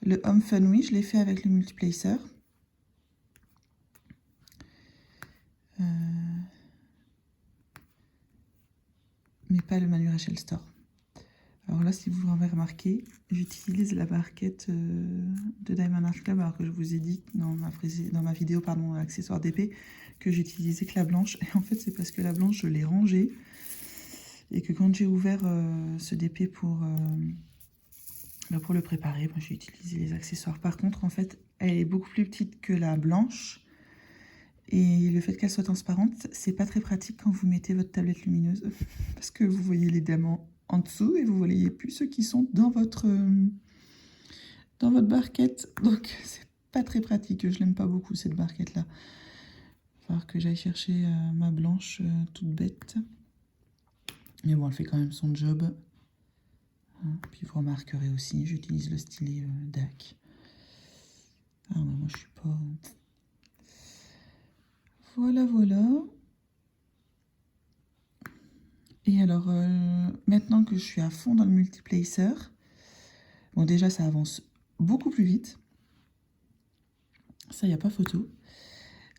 S1: Le Homme Fun, oui, je l'ai fait avec le multiplacer. Mais pas le Manu Rachel Store. Alors là, si vous avez remarqué, j'utilise la barquette de Diamond Art Club, alors que je vous ai dit dans ma vidéo accessoire d'épée que j'utilisais que la blanche. Et en fait, c'est parce que la blanche, je l'ai rangée. Et que quand j'ai ouvert ce DP pour le préparer, j'ai utilisé les accessoires. Par contre, en fait, elle est beaucoup plus petite que la blanche. Et le fait qu'elle soit transparente, c'est pas très pratique quand vous mettez votre tablette lumineuse. Parce que vous voyez les diamants en dessous et vous voyez plus ceux qui sont dans votre barquette. Donc c'est pas très pratique. Je l'aime pas beaucoup cette barquette là. Il va falloir que j'aille chercher ma blanche toute bête. Mais bon, elle fait quand même son job. Puis vous remarquerez aussi, j'utilise le stylet DAC. Ah ouais, moi je suis pas... Voilà. Et alors, maintenant que je suis à fond dans le multiplacer, bon déjà ça avance beaucoup plus vite. Ça, il n'y a pas photo.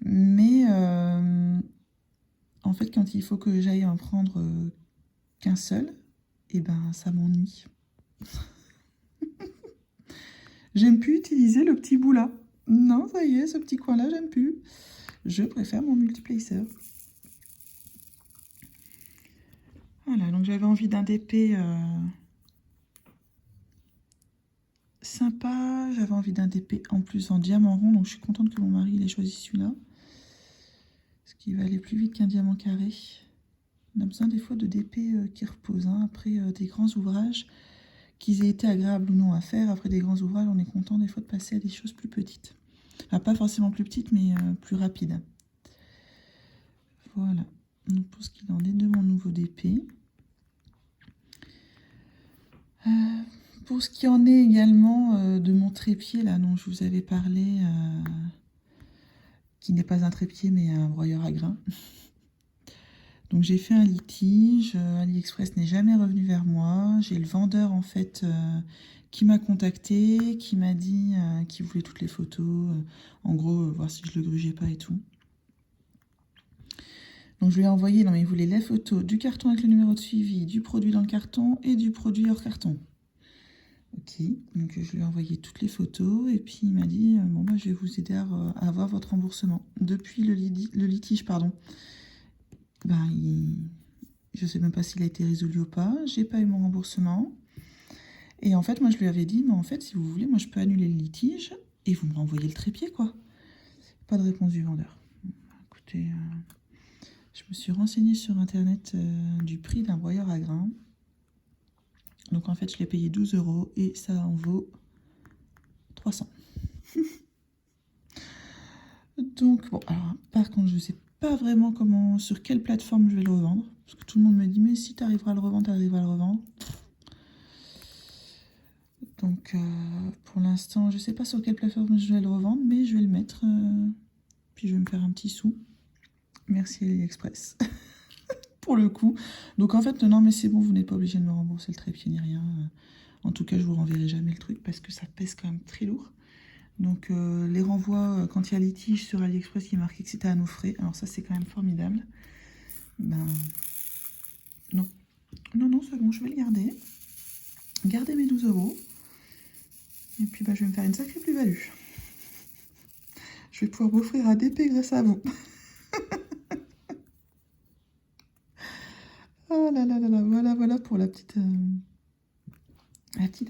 S1: Mais en fait, quand il faut que j'aille en prendre qu'un seul, et ben ça m'ennuie. J'aime plus utiliser le petit bout là. Non, ça y est, ce petit coin là, j'aime plus. Je préfère mon multiplacer. Voilà, donc j'avais envie d'un DP sympa. J'avais envie d'un DP en plus en diamant rond, donc je suis contente que mon mari il ait choisi celui-là. Parce qu'il va aller plus vite qu'un diamant carré. On a besoin des fois de DP qui reposent, hein, après des grands ouvrages, qu'ils aient été agréables ou non à faire. Après des grands ouvrages, on est content des fois de passer à des choses plus petites. Enfin, pas forcément plus petites, mais plus rapides. Voilà. Donc pour ce qu'il en est de mon nouveau DP. Pour ce qui en est également de mon trépied, là, dont je vous avais parlé, qui n'est pas un trépied, mais un broyeur à grains. Donc j'ai fait un litige, AliExpress n'est jamais revenu vers moi. J'ai le vendeur en fait qui m'a contacté, qui m'a dit qu'il voulait toutes les photos, en gros voir si je le grugeais pas et tout. Donc je lui ai envoyé, non mais il voulait les photos du carton avec le numéro de suivi, du produit dans le carton et du produit hors carton. Ok, donc je lui ai envoyé toutes les photos et puis il m'a dit bon bah je vais vous aider à avoir votre remboursement. Depuis le litige, pardon. Ben, je sais même pas s'il a été résolu ou pas. J'ai pas eu mon remboursement. Et en fait, moi, je lui avais dit, mais en fait, si vous voulez, moi, je peux annuler le litige et vous me renvoyez le trépied, quoi. Pas de réponse du vendeur. Écoutez, je me suis renseignée sur Internet du prix d'un broyeur à grains. Donc, en fait, je l'ai payé 12 € et ça en vaut 300. Donc, bon, alors, par contre, je sais pas vraiment sur quelle plateforme je vais le revendre. Parce que tout le monde me dit, mais si tu arriveras à le revendre, tu arriveras à le revendre. Donc, pour l'instant, je ne sais pas sur quelle plateforme je vais le revendre, mais je vais le mettre. Puis je vais me faire un petit sou. Merci AliExpress. Pour le coup. Donc, en fait, non, mais c'est bon, vous n'êtes pas obligé de me rembourser le trépied ni rien. En tout cas, je vous renverrai jamais le truc parce que ça pèse quand même très lourd. Donc, les renvois, quand il y a litige sur AliExpress qui est marqué que c'était à nos frais. Alors, ça, c'est quand même formidable. Ben, non. Non, c'est bon, je vais le garder. Garder mes 12 €. Et puis, bah, je vais me faire une sacrée plus-value. Je vais pouvoir m'offrir un DP grâce à vous. Oh là là là là, voilà pour la petite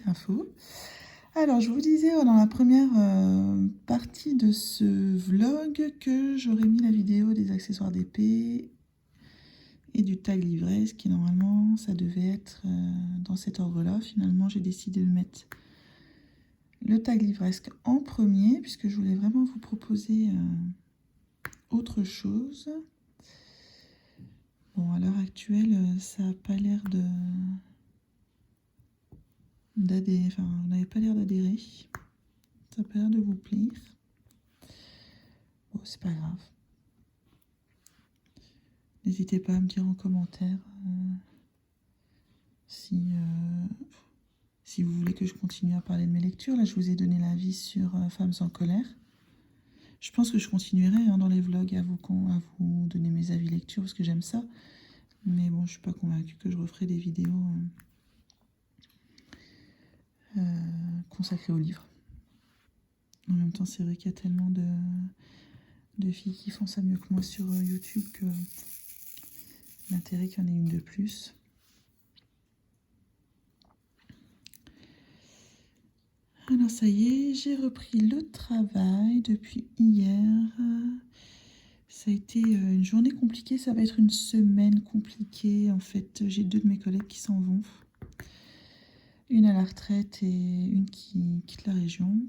S1: info. Alors, je vous disais dans la première partie de ce vlog que j'aurais mis la vidéo des accessoires d'épée et du tag livresse qui normalement ça devait être dans cet ordre-là. Finalement, j'ai décidé de mettre le tag livresque en premier puisque je voulais vraiment vous proposer autre chose. Bon, à l'heure actuelle, ça n'a pas l'air d'adhérer. Enfin, vous n'avez pas l'air d'adhérer. Ça n'a pas l'air de vous plaire. Bon, c'est pas grave. N'hésitez pas à me dire en commentaire si vous voulez que je continue à parler de mes lectures. Là, je vous ai donné l'avis sur Femmes en colère. Je pense que je continuerai dans les vlogs à vous donner mes avis lecture parce que j'aime ça. Mais bon, je suis pas convaincue que je referai des vidéos consacrées au livre. En même temps, c'est vrai qu'il y a tellement de filles qui font ça mieux que moi sur YouTube que l'intérêt qu'il y en ait une de plus. Alors ça y est, j'ai repris le travail depuis hier. Ça a été une journée compliquée, ça va être une semaine compliquée. En fait, j'ai 2 de mes collègues qui s'en vont. Une à la retraite et une qui quitte la région.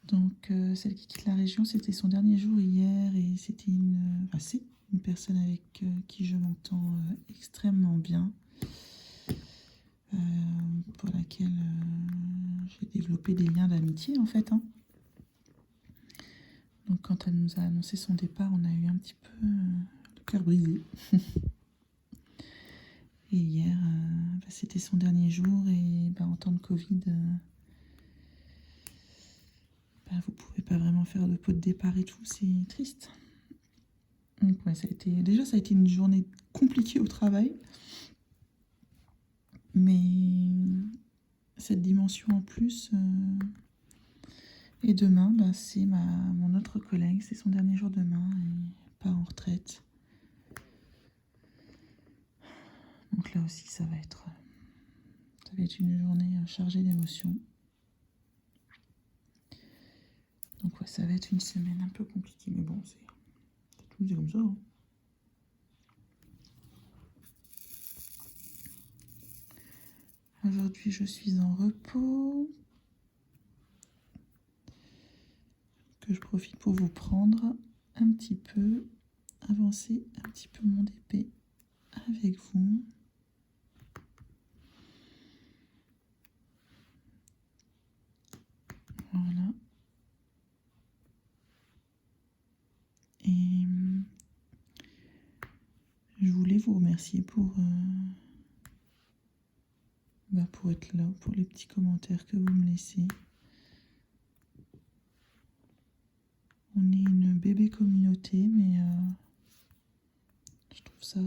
S1: Donc celle qui quitte la région, c'était son dernier jour hier et c'était c'est une personne avec qui je m'entends extrêmement bien. Pour laquelle j'ai développé des liens d'amitié en fait. Donc quand elle nous a annoncé son départ, on a eu un petit peu le cœur brisé. Et hier, c'était son dernier jour et en temps de Covid, vous pouvez pas vraiment faire de pot de départ et tout, c'est triste. Donc ouais, ça a été une journée compliquée au travail, mais cette dimension en plus. Et demain, c'est mon autre collègue, c'est son dernier jour demain, et part en retraite. Donc là aussi, ça va être une journée chargée d'émotions. Donc ouais, ça va être une semaine un peu compliquée, mais bon, c'est comme ça. Hein. Aujourd'hui, je suis en repos. Que je profite pour vous prendre un petit peu, avancer un petit peu mon DP avec vous. Voilà. Et je voulais vous remercier pour être là, pour les petits commentaires que vous me laissez. On est une bébé communauté, mais je trouve ça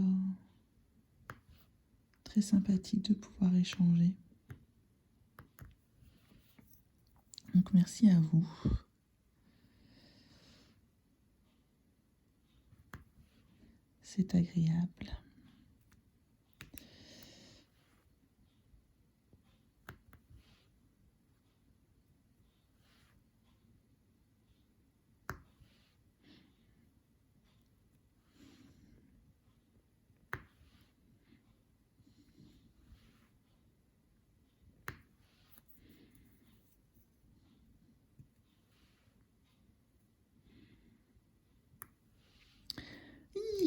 S1: très sympathique de pouvoir échanger. Donc merci à vous. C'est agréable.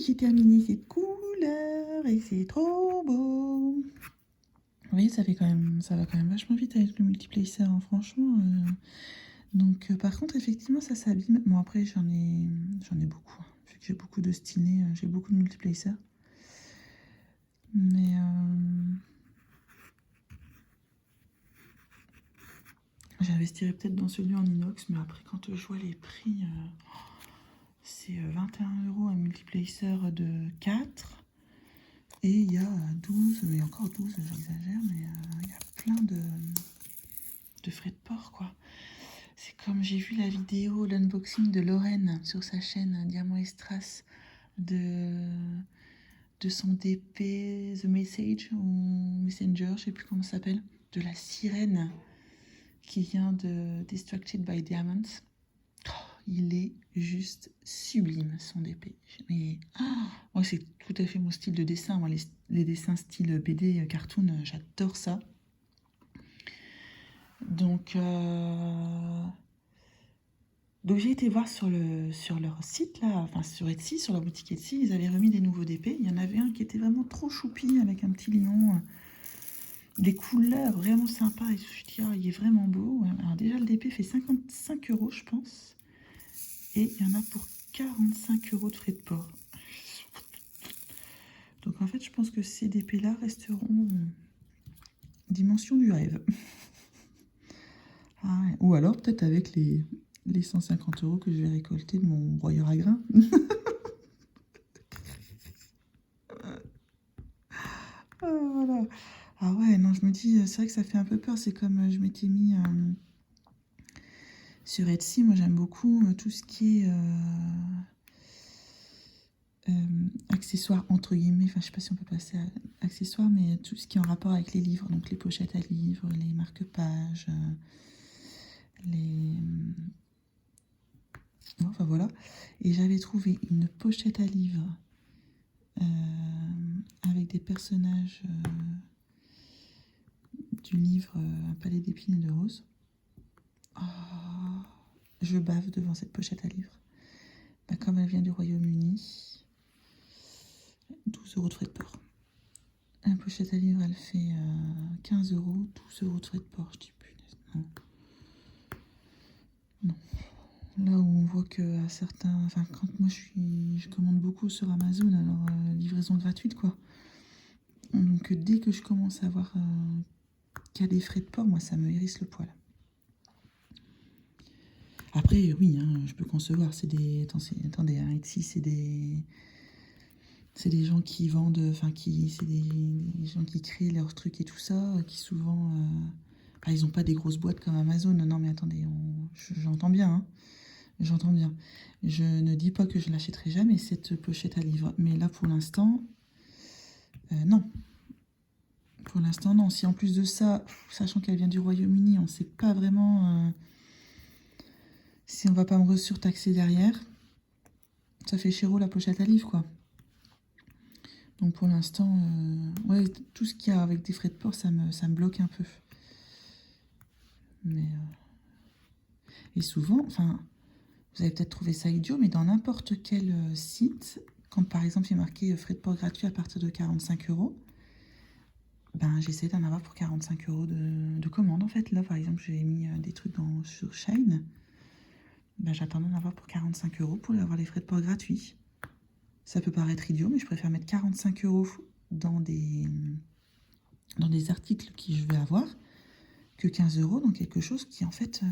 S1: J'ai terminé cette couleur et c'est trop beau. Vous voyez, ça va quand même vachement vite avec le multiplacer, hein, franchement. Donc, par contre, effectivement, ça s'abîme. Bon, après, j'en ai beaucoup. Hein. Vu que j'ai beaucoup de stylés, j'ai beaucoup de multiplacer. Mais j'investirais peut-être dans celui en inox, mais après, quand je vois les prix, c'est 21 € un multiplacer de 4. Et il y a 12, mais encore 12, j'exagère, mais il y a plein de frais de port, quoi. C'est comme j'ai vu la vidéo, l'unboxing de Lorraine sur sa chaîne Diamant et Strass de son DP The Message ou Messenger, je sais plus comment ça s'appelle, de la sirène qui vient de Distracted by Diamonds. Oh, il est juste sublime, son DP. Mais moi, c'est tout à fait mon style de dessin. Moi, les dessins style BD, cartoon, j'adore ça. Donc j'ai été voir sur leur site, là, enfin sur Etsy, sur leur boutique Etsy, ils avaient remis des nouveaux DP. Il y en avait un qui était vraiment trop choupi, avec un petit lion, des couleurs vraiment sympas. Et je me suis dit, il est vraiment beau. Alors déjà, le DP fait 55 €, je pense. Et il y en a pour 45 € de frais de port. Donc en fait, je pense que ces DP-là resteront dimension du rêve. Ouais. Ou alors peut-être avec les 150 € que je vais récolter de mon broyeur à grains. Voilà. Ah ouais, non, je me dis, c'est vrai que ça fait un peu peur. C'est comme je m'étais mis sur Etsy. Moi, j'aime beaucoup tout ce qui est accessoires, entre guillemets. Enfin, je sais pas si on peut passer à accessoires, mais tout ce qui est en rapport avec les livres. Donc, les pochettes à livres, les marque-pages, enfin, voilà. Et j'avais trouvé une pochette à livres avec des personnages du livre Un palais d'épines et de roses. Oh, je bave devant cette pochette à livres. Comme elle vient du Royaume-Uni, 12 € de frais de port. La pochette à livres, elle fait 15 €, 12 € de frais de port. Je dis punaise, non. Non. Là où on voit que à certains... Enfin, quand moi je commande beaucoup sur Amazon, alors livraison gratuite, quoi. Donc dès que je commence à voir qu'il y a des frais de port, moi ça me hérisse le poil. Après, oui, hein, je peux concevoir, c'est des... Attendez, hein, Etsy, c'est des gens qui vendent, enfin, c'est des gens qui créent leurs trucs et tout ça, qui souvent... Ah, ils n'ont pas des grosses boîtes comme Amazon. Non, mais attendez, j'entends bien, hein, j'entends bien. Je ne dis pas que je l'achèterai jamais, cette pochette à livres. Mais là, pour l'instant, non. Pour l'instant, non. Si en plus de ça, sachant qu'elle vient du Royaume-Uni, on ne sait pas vraiment si on va pas me surtaxer derrière. Ça fait chéro la pochette à livres, quoi. Donc pour l'instant, ouais, tout ce qu'il y a avec des frais de port, ça me bloque un peu. Mais et souvent, enfin, vous avez peut-être trouvé ça idiot, mais dans n'importe quel site, quand par exemple il y a marqué frais de port gratuits à partir de 45 €, ben j'essaie d'en avoir pour 45 € de commande en fait. Là par exemple, j'ai mis des trucs sur Shein. Ben, j'attends d'en avoir pour 45 € pour avoir les frais de port gratuits. Ça peut paraître idiot, mais je préfère mettre 45 € dans des articles que je vais avoir que 15 € dans quelque chose qui en fait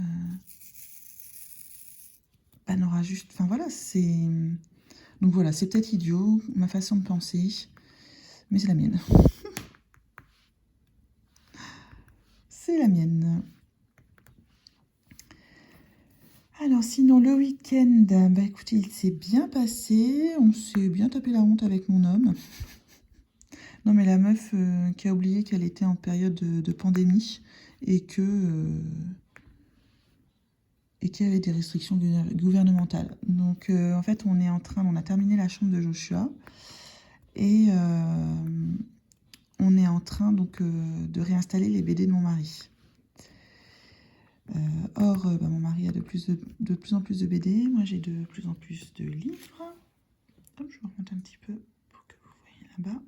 S1: n'aura juste... Enfin voilà, c'est... Donc voilà, c'est peut-être idiot, ma façon de penser, mais c'est la mienne. C'est la mienne. Alors sinon, le week-end, bah écoutez, il s'est bien passé. On s'est bien tapé la honte avec mon homme. Non mais la meuf qui a oublié qu'elle était en période de pandémie et qu'il y avait des restrictions gouvernementales. Donc en fait, on a terminé la chambre de Joshua et on est en train donc de réinstaller les BD de mon mari. Or, mon mari a de plus en plus de BD, moi j'ai de plus en plus de livres. Hop, je vous remonte un petit peu pour que vous voyez là-bas.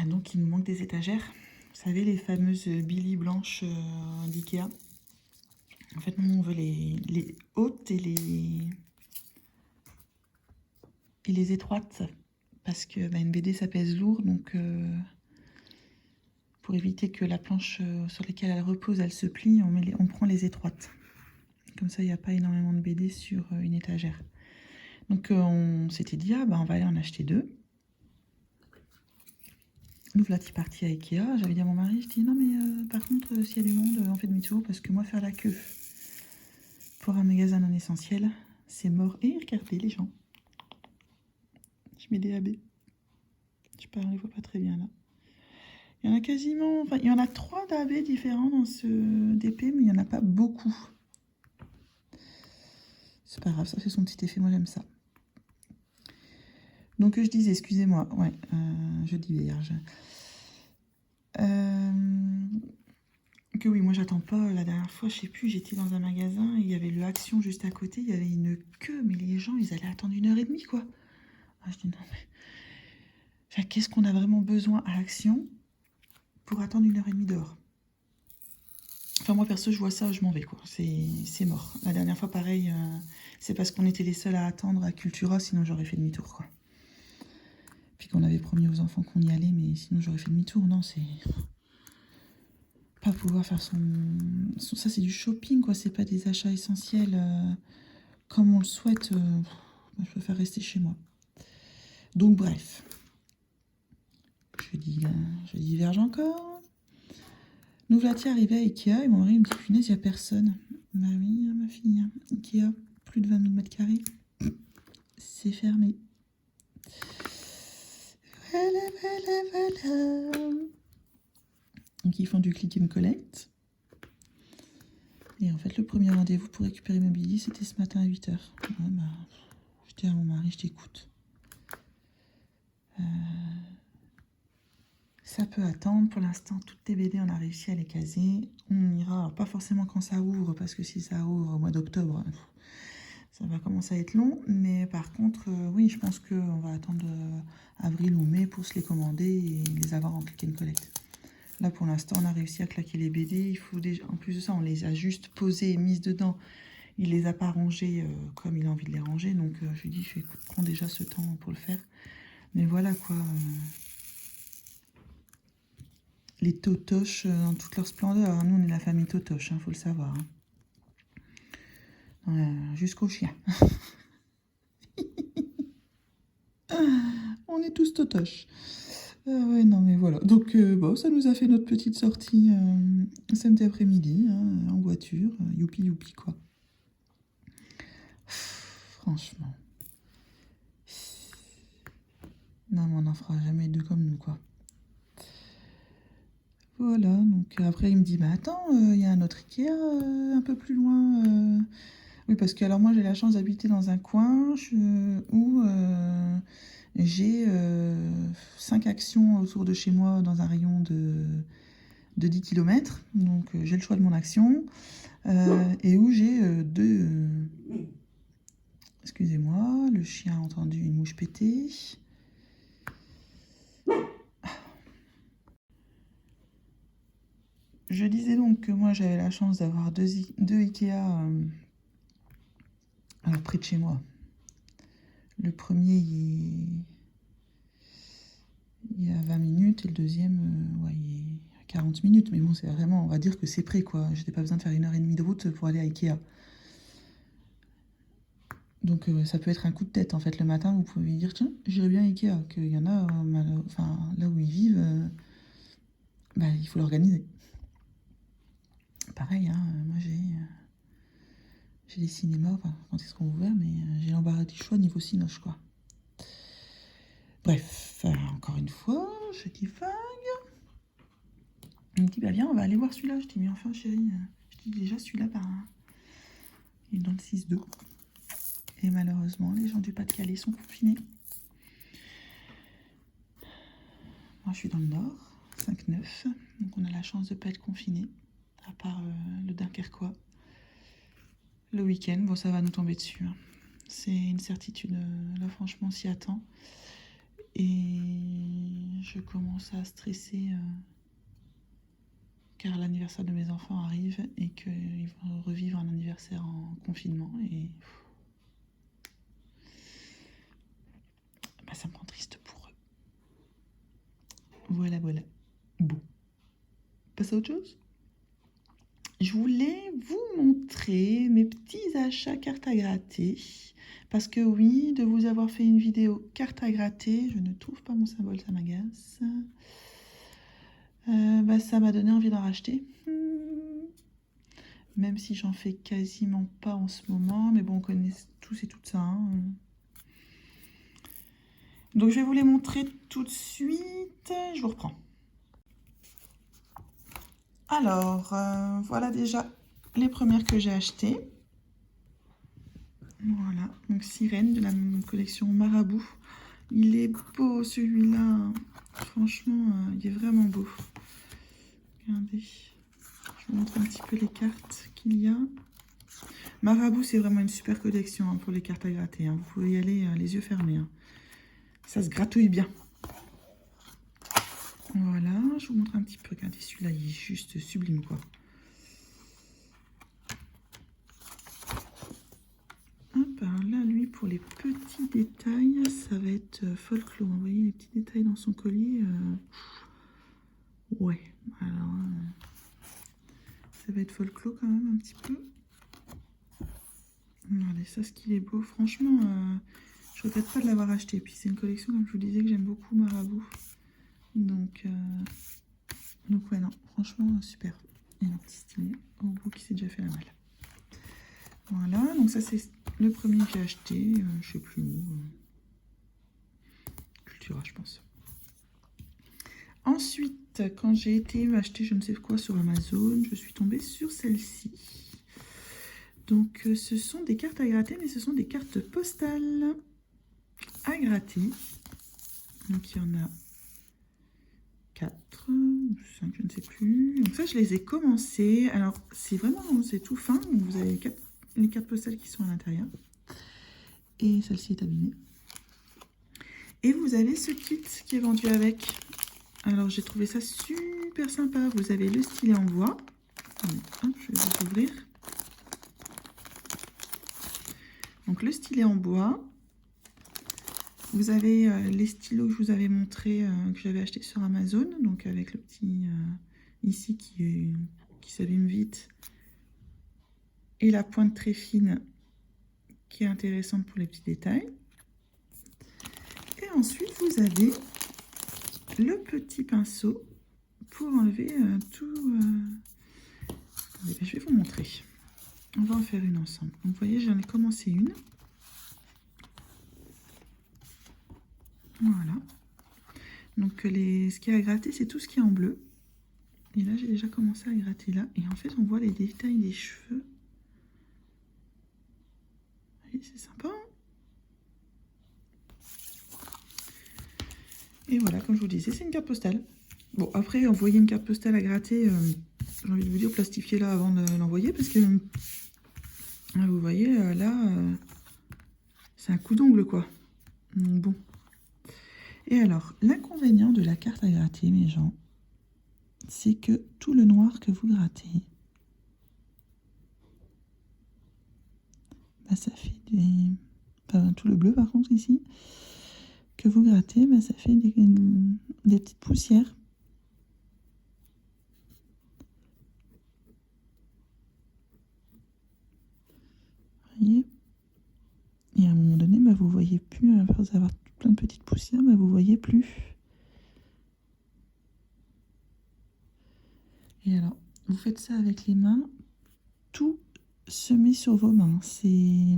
S1: Donc il nous manque des étagères. Vous savez, les fameuses Billy blanches d'Ikea. En fait, nous on veut les hautes et les étroites. Parce que une BD ça pèse lourd, donc pour éviter que la planche sur laquelle elle repose, elle se plie, on prend les étroites. Comme ça, il n'y a pas énormément de BD sur une étagère. Donc on s'était dit, on va aller en acheter 2. Nous voilà partis à Ikea. J'avais dit à mon mari, je dis non mais par contre s'il y a du monde, on fait demi-tour parce que moi faire la queue pour un magasin non essentiel, c'est mort. Et regardez les gens. Je mets des AB. Je sais pas, on les voit pas très bien là. Il y en a quasiment, enfin il y en a 3 d'AB différents dans ce DP, mais il n'y en a pas beaucoup. C'est pas grave, ça fait son petit effet, moi j'aime ça. Donc je disais, excusez-moi, ouais, je diverge. Que oui, moi j'attends pas. La dernière fois, je sais plus, j'étais dans un magasin et il y avait le Action juste à côté, il y avait une queue, mais les gens ils allaient attendre 1h30 quoi. Je dis non mais. Enfin, qu'est-ce qu'on a vraiment besoin à Action pour attendre 1h30 dehors? Enfin moi perso je vois ça, je m'en vais quoi. C'est mort. La dernière fois pareil, c'est parce qu'on était les seuls à attendre à Cultura, sinon j'aurais fait demi-tour quoi. Puis qu'on avait promis aux enfants qu'on y allait, mais sinon j'aurais fait demi-tour. Non, c'est... Pas pouvoir faire ça c'est du shopping quoi, c'est pas des achats essentiels comme on le souhaite. Je préfère rester chez moi. Donc bref, je diverge encore. Nous voilà arrivés à Ikea et mon mari me dit punaise, il n'y a personne. Bah oui ma fille, Ikea, plus de 20 000 m², c'est fermé. Voilà. Donc ils font du click and collect. Et en fait, le premier rendez-vous pour récupérer ma Billy, c'était ce matin à 8h. Ouais, je dis à mon mari, je t'écoute. Ça peut attendre. Pour l'instant, toutes tes BD, on a réussi à les caser. On ira, alors, pas forcément quand ça ouvre, parce que si ça ouvre au mois d'octobre, ça va commencer à être long. Mais par contre, oui, je pense qu'on va attendre avril ou mai pour se les commander et les avoir en click and collect. Là, pour l'instant, on a réussi à claquer les BD. Il faut déjà, en plus de ça, on les a juste posées et mises dedans. Il les a pas rangées comme il a envie de les ranger. Donc, je lui dis, écoute, prends déjà ce temps pour le faire. Mais voilà quoi. Les totoches dans toute leur splendeur. Nous, on est la famille totoche, faut le savoir. Jusqu'aux chiens. On est tous totoches. Ouais, non, mais voilà. Donc, bon, ça nous a fait notre petite sortie samedi après-midi, en voiture. Youpi, youpi, quoi. Franchement. Non, mais on n'en fera jamais deux comme nous, quoi. Voilà, donc après, il me dit, bah attends, il y a un autre Ikea un peu plus loin. Oui, parce que alors moi, j'ai la chance d'habiter dans un coin où j'ai 5 actions autour de chez moi dans un rayon de 10 km. Donc, j'ai le choix de mon action. Et où j'ai deux... Excusez-moi, le chien a entendu une mouche péter. Je disais donc que moi, j'avais la chance d'avoir deux Ikea alors, près de chez moi. Le premier, il y a 20 minutes et le deuxième, ouais, il y a 40 minutes. Mais bon, c'est vraiment, on va dire que c'est près, quoi. Je n'ai pas besoin de faire 1h30 de route pour aller à Ikea. Donc, ça peut être un coup de tête, en fait. Le matin, vous pouvez dire, tiens, j'irai bien à Ikea. Qu'il y en a, enfin, là où ils vivent, bah, il faut l'organiser. Pareil, moi, j'ai les cinémas, enfin, quand ils seront ouverts, mais j'ai l'embarras du choix niveau cinoche, quoi. Bref, encore une fois, je divague. Il me dit, bah viens, on va aller voir celui-là. Je dis, mais enfin, chérie, je dis déjà, celui-là, bah, il est dans le 6-2. Et malheureusement, les gens du Pas-de-Calais sont confinés. Moi, je suis dans le Nord, 5-9. Donc, on a la chance de ne pas être confinés, à part le Dunkerquois. Le week-end, bon, ça va nous tomber dessus. C'est une certitude, là, franchement, on s'y attend. Et je commence à stresser car l'anniversaire de mes enfants arrive et qu'ils vont revivre un anniversaire en confinement. Et bah, ça me rend triste pour eux. Voilà, voilà. Bon. Passe à autre chose. Je voulais vous montrer mes petits achats cartes à gratter. Parce que oui, de vous avoir fait une vidéo carte à gratter, je ne trouve pas mon symbole, ça m'agace. Bah, ça m'a donné envie d'en racheter. Même si j'en fais quasiment pas en ce moment. Mais bon, on connaît tous et toutes ça. Donc, je vais vous les montrer tout de suite. Je vous reprends. Alors, voilà déjà les premières que j'ai achetées. Voilà, donc Sirène de la collection Marabout. Il est beau celui-là. Franchement, il est vraiment beau. Regardez. Je vous montre un petit peu les cartes qu'il y a. Marabout, c'est vraiment une super collection pour les cartes à gratter. Vous pouvez y aller les yeux fermés. Ça se gratouille bien. Voilà, je vous montre un petit peu. Regardez, celui-là, il est juste sublime, quoi. Hop, alors là, lui, pour les petits détails, ça va être folklore. Vous voyez les petits détails dans son collier. Ouais, alors... ça va être folklore quand même, un petit peu. Regardez, ça, ce qu'il est beau. Franchement, je regrette pas de l'avoir acheté. Puis c'est une collection, comme je vous disais, que j'aime beaucoup, Marabout. Donc ouais, non, franchement, super. Il y a un petit stylet au bout qui s'est déjà fait la malle. Voilà, donc ça, c'est le premier que j'ai acheté. Je sais plus où. Cultura, je pense. Ensuite, quand j'ai été acheter je ne sais quoi sur Amazon, je suis tombée sur celle-ci. Donc, ce sont des cartes à gratter, mais ce sont des cartes postales à gratter. Donc, il y en a 4, 5, je ne sais plus. Donc ça, je les ai commencées. Alors, c'est vraiment, c'est tout fin. Donc, vous avez les cartes postales qui sont à l'intérieur. Et celle-ci est abîmée. Et vous avez ce kit qui est vendu avec. Alors, j'ai trouvé ça super sympa. Vous avez le stylet en bois. Hop, je vais vous ouvrir. Donc, le stylet en bois. Vous avez les stylos que je vous avais montré, que j'avais acheté sur Amazon, donc avec le petit ici qui s'abîme vite, et la pointe très fine qui est intéressante pour les petits détails. Et ensuite, vous avez le petit pinceau pour enlever tout... Attendez, je vais vous montrer. On va en faire une ensemble. Donc, vous voyez, j'en ai commencé une. Voilà. Donc, ce qui est à gratter, c'est tout ce qui est en bleu. Et là, j'ai déjà commencé à gratter là. Et en fait, on voit les détails des cheveux. Vous voyez, c'est sympa, hein? Et voilà, comme je vous disais, c'est une carte postale. Bon, après, envoyer une carte postale à gratter, j'ai envie de vous dire, plastifiez-la avant de l'envoyer, parce que, vous voyez, là, c'est un coup d'ongle, quoi. Donc, bon. Et alors, l'inconvénient de la carte à gratter, mes gens, c'est que tout le noir que vous grattez, bah, ça fait des... Enfin, tout le bleu, par contre, ici, que vous grattez, bah, ça fait des petites poussières. Vous voyez? Et à un moment donné, bah, vous voyez plus, à force d'avoir plein de petites poussières, bah, vous voyez plus. Et alors, vous faites ça avec les mains, tout se met sur vos mains. C'est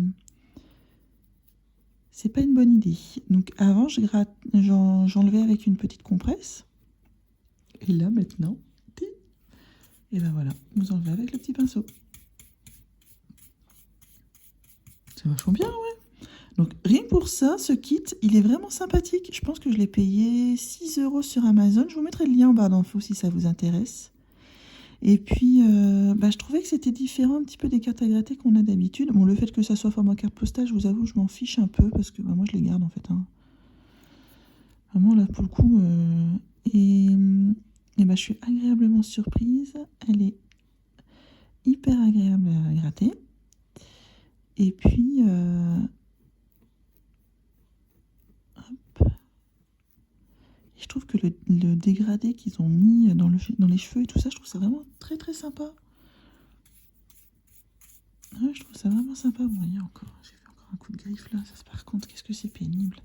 S1: pas une bonne idée. Donc avant, j'enlevais avec une petite compresse. Et là, maintenant, et ben voilà, vous enlevez avec le petit pinceau. C'est vachement bien, ouais. Donc rien que pour ça, ce kit, il est vraiment sympathique. Je pense que je l'ai payé 6 € sur Amazon. Je vous mettrai le lien en barre d'infos si ça vous intéresse. Et puis, je trouvais que c'était différent un petit peu des cartes à gratter qu'on a d'habitude. Bon, le fait que ça soit format carte postale, je vous avoue, je m'en fiche un peu parce que moi, je les garde en fait, hein. Vraiment, là, pour le coup. Je suis agréablement surprise. Elle est hyper agréable à gratter. Et puis, hop. Je trouve que le dégradé qu'ils ont mis dans les cheveux et tout ça, je trouve ça vraiment très très sympa. Ouais, je trouve ça vraiment sympa. Bon, il y a encore, j'ai fait encore un coup de griffe là. Ça, par contre, qu'est-ce que c'est pénible.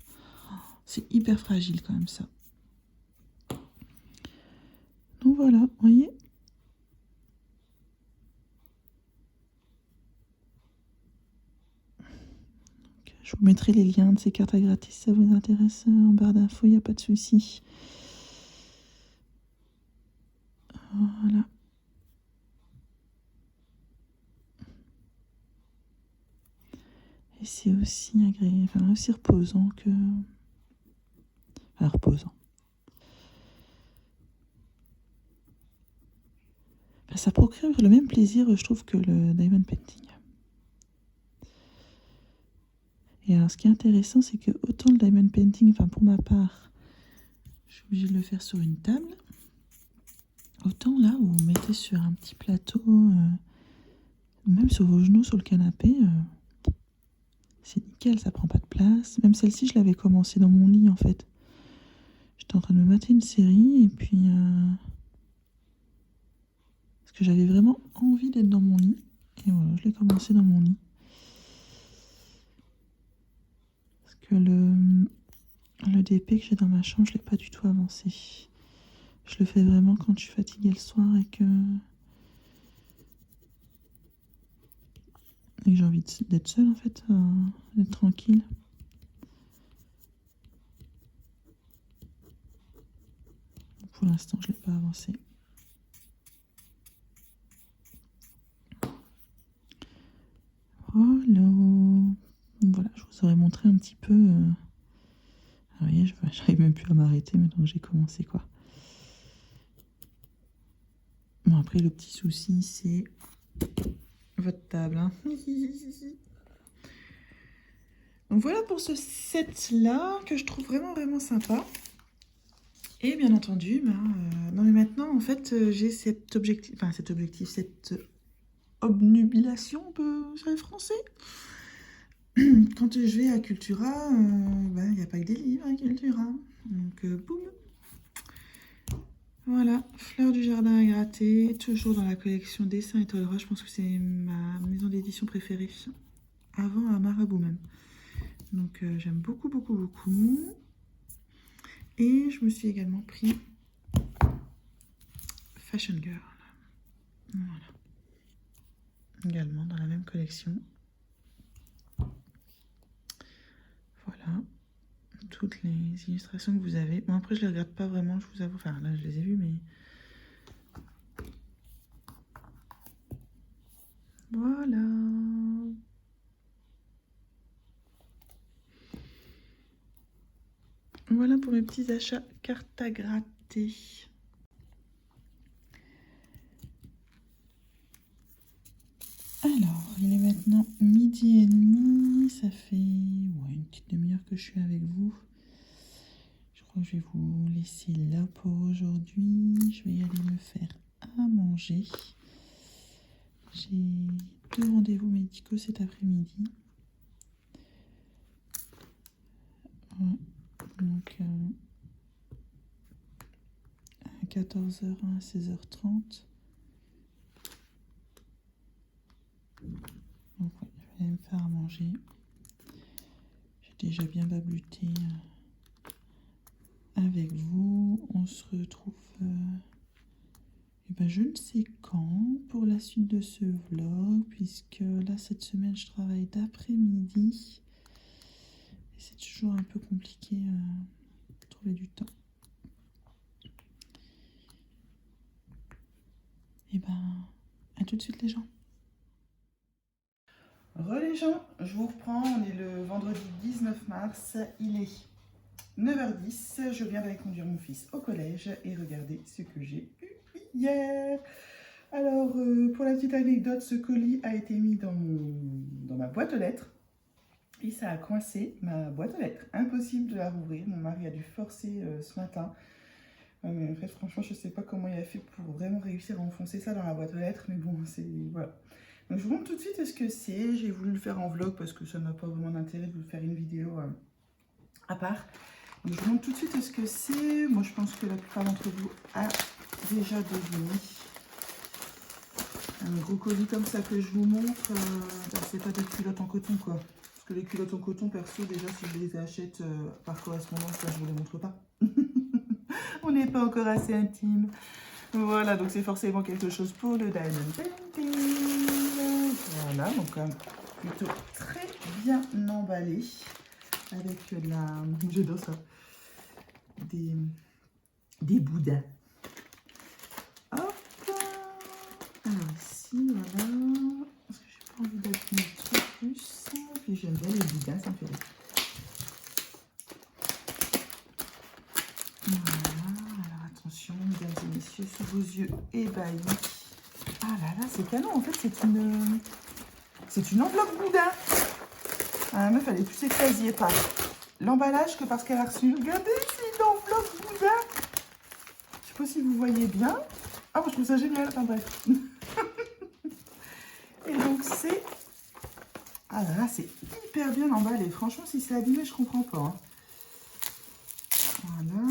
S1: C'est hyper fragile quand même, ça. Donc voilà, vous voyez. Donc, je vous mettrai les liens de ces cartes à gratter si ça vous intéresse en barre d'infos, il n'y a pas de souci. Voilà. Et c'est aussi agréable, enfin aussi reposant que... Enfin, reposant. Enfin, ça procure le même plaisir, je trouve, que le diamond painting. Et alors, ce qui est intéressant, c'est que autant le diamond painting, enfin pour ma part, je suis obligée de le faire sur une table. Autant là, où vous mettez sur un petit plateau, même sur vos genoux, sur le canapé, c'est nickel, ça prend pas de place. Même celle-ci, je l'avais commencé dans mon lit, en fait. J'étais en train de me mater une série, et puis... parce que j'avais vraiment envie d'être dans mon lit. Et voilà, je l'ai commencé dans mon lit. Parce que le DP que j'ai dans ma chambre, je l'ai pas du tout avancé. Je le fais vraiment quand je suis fatiguée le soir et que j'ai envie d'être seule, en fait, d'être tranquille. Pour l'instant, je ne l'ai pas avancé. Voilà. Voilà, je vous aurais montré un petit peu... vous voyez, je n'arrive même plus à m'arrêter maintenant que j'ai commencé, quoi. Bon, après, le petit souci, c'est votre table, hein. Donc voilà pour ce set-là, que je trouve vraiment, vraiment sympa. Et bien entendu, non mais maintenant, en fait, j'ai cette obnubilation, on peut dire français, quand je vais à Cultura, il n'y a pas que des livres à Cultura. Donc, boum. Voilà, Fleurs du jardin à gratter, toujours dans la collection Dessin et Toile Rose. Je pense que c'est ma maison d'édition préférée, avant à Marabout même. Donc j'aime beaucoup, beaucoup, beaucoup. Et je me suis également pris Fashion Girl. Voilà. Également dans la même collection. Voilà. Toutes les illustrations que vous avez. Bon, après, je les regarde pas vraiment, je vous avoue. Enfin, là, je les ai vues, mais... Voilà. Voilà pour mes petits achats cartes à gratter. Alors, il est maintenant 12h30. Ça fait une petite demi-heure que je suis avec vous. Je crois que je vais vous laisser là pour aujourd'hui. Je vais aller me faire à manger. J'ai 2 rendez-vous médicaux cet après-midi. Donc, à 14h, à 16h30. Donc, je vais aller me faire à manger. J'ai déjà bien babuté avec vous. On se retrouve je ne sais quand pour la suite de ce vlog, puisque là cette semaine je travaille d'après-midi et c'est toujours un peu compliqué de trouver du temps. Et à tout de suite les gens. Les gens, je vous reprends, on est le vendredi 19 mars, il est 9h10, je viens d'aller conduire mon fils au collège et regardez ce que j'ai eu hier. Alors, pour la petite anecdote, ce colis a été mis dans ma boîte aux lettres et ça a coincé ma boîte aux lettres. Impossible de la rouvrir, mon mari a dû forcer ce matin. Mais en fait, franchement, je ne sais pas comment il a fait pour vraiment réussir à enfoncer ça dans la boîte aux lettres, mais bon, c'est... voilà. Donc je vous montre tout de suite ce que c'est. J'ai voulu le faire en vlog parce que ça n'a pas vraiment d'intérêt de vous faire une vidéo à part. Donc je vous montre tout de suite ce que c'est. Moi, je pense que la plupart d'entre vous a déjà deviné. Un gros colis comme ça que je vous montre, c'est pas des culottes en coton quoi. Parce que les culottes en coton, perso, déjà si je les achète par correspondance, là je vous les montre pas. On n'est pas encore assez intime. Voilà, donc c'est forcément quelque chose pour le diamond painting. Voilà, donc plutôt très bien emballé. Avec j'adore ça, des boudins. Hop. Alors ici, voilà. Parce que j'ai pas envie d'appuyer trop plus. Puis j'aime bien les boudins, ça me fait rire. Voilà, alors attention, mesdames et messieurs, sous vos yeux ébahis. Ah là là, c'est canon, en fait, c'est une enveloppe boudin. Ah, la meuf, elle est plus écrasée par l'emballage que parce qu'elle a reçu. Regardez, c'est une enveloppe boudin. Je sais pas si vous voyez bien. Ah, moi, je trouve ça génial. Enfin, bref. Et donc, c'est... Ah là là, c'est hyper bien emballé. Franchement, si c'est abîmé, je comprends pas. Hein. Voilà.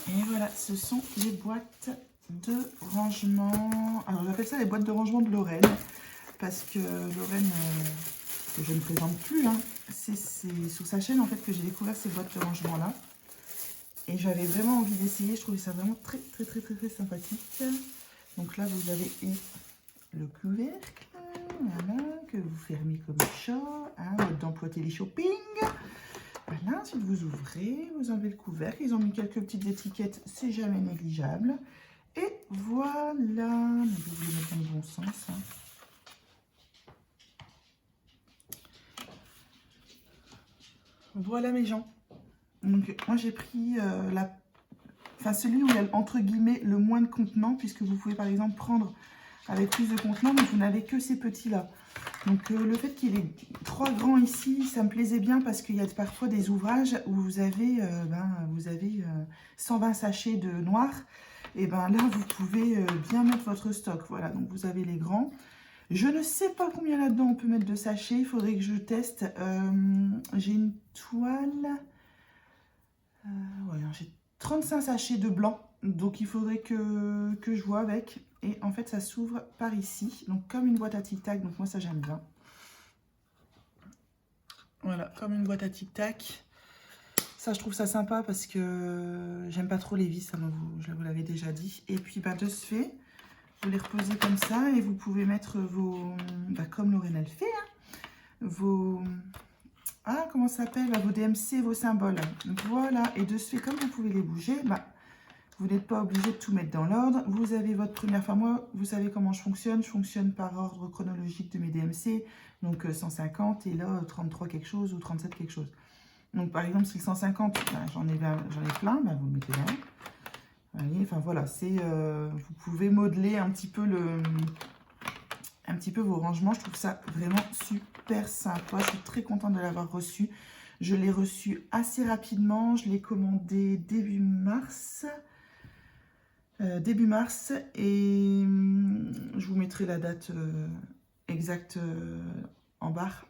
S1: Et voilà, ce sont les boîtes de rangement. Alors, j'appelle ça les boîtes de rangement de Lorraine. Parce que Lorraine, que je ne présente plus, hein, c'est sur sa chaîne en fait que j'ai découvert ces boîtes de rangement là. Et j'avais vraiment envie d'essayer. Je trouvais ça vraiment très sympathique. Donc là, vous avez le couvercle. Voilà, que vous fermez comme ça. Hein, d'emploi télé-shopping. Voilà, ensuite vous ouvrez, vous enlevez le couvercle. Ils ont mis quelques petites étiquettes, c'est jamais négligeable. Et voilà, vous voulez mettre dans le bon sens. Hein. Voilà mes gens. Donc moi j'ai pris celui où il y a entre guillemets le moins de contenant, puisque vous pouvez par exemple prendre avec plus de contenant, mais vous n'avez que ces petits là. Donc le fait qu'il ait 3 grands ici, ça me plaisait bien parce qu'il y a parfois des ouvrages où vous avez, 120 sachets de noir. Et là vous pouvez bien mettre votre stock. Voilà, donc vous avez les grands. Je ne sais pas combien là-dedans on peut mettre de sachets. Il faudrait que je teste. J'ai une toile. Ouais, j'ai 35 sachets de blanc. Donc il faudrait que je vois avec. Et en fait, ça s'ouvre par ici. Donc comme une boîte à tic-tac. Donc moi, ça j'aime bien. Voilà, comme une boîte à tic-tac. Ça, je trouve ça sympa parce que j'aime pas trop les vis. Ça, je vous l'avais déjà dit. Et puis, bah, de ce fait, vous les reposez comme ça. Et vous pouvez mettre vos... Bah, comme Lorraine, elle fait. Hein, vos... Ah, comment ça s'appelle, bah, vos DMC, vos symboles. Donc, voilà. Et de ce fait, comme vous pouvez les bouger, bah, vous n'êtes pas obligé de tout mettre dans l'ordre. Vous avez votre première... Enfin, moi, vous savez comment je fonctionne. Je fonctionne par ordre chronologique de mes DMC. Donc, 150 et là, 33 quelque chose ou 37 quelque chose. Donc, par exemple, si le 150, bah, j'en ai plein, bah, vous le mettez là. Vous voyez, enfin, voilà. Vous pouvez modeler un petit peu vos rangements. Je trouve ça vraiment super sympa. Je suis très contente de l'avoir reçu. Je l'ai reçu assez rapidement. Je l'ai commandé début mars. Et je vous mettrai la date exacte en barre.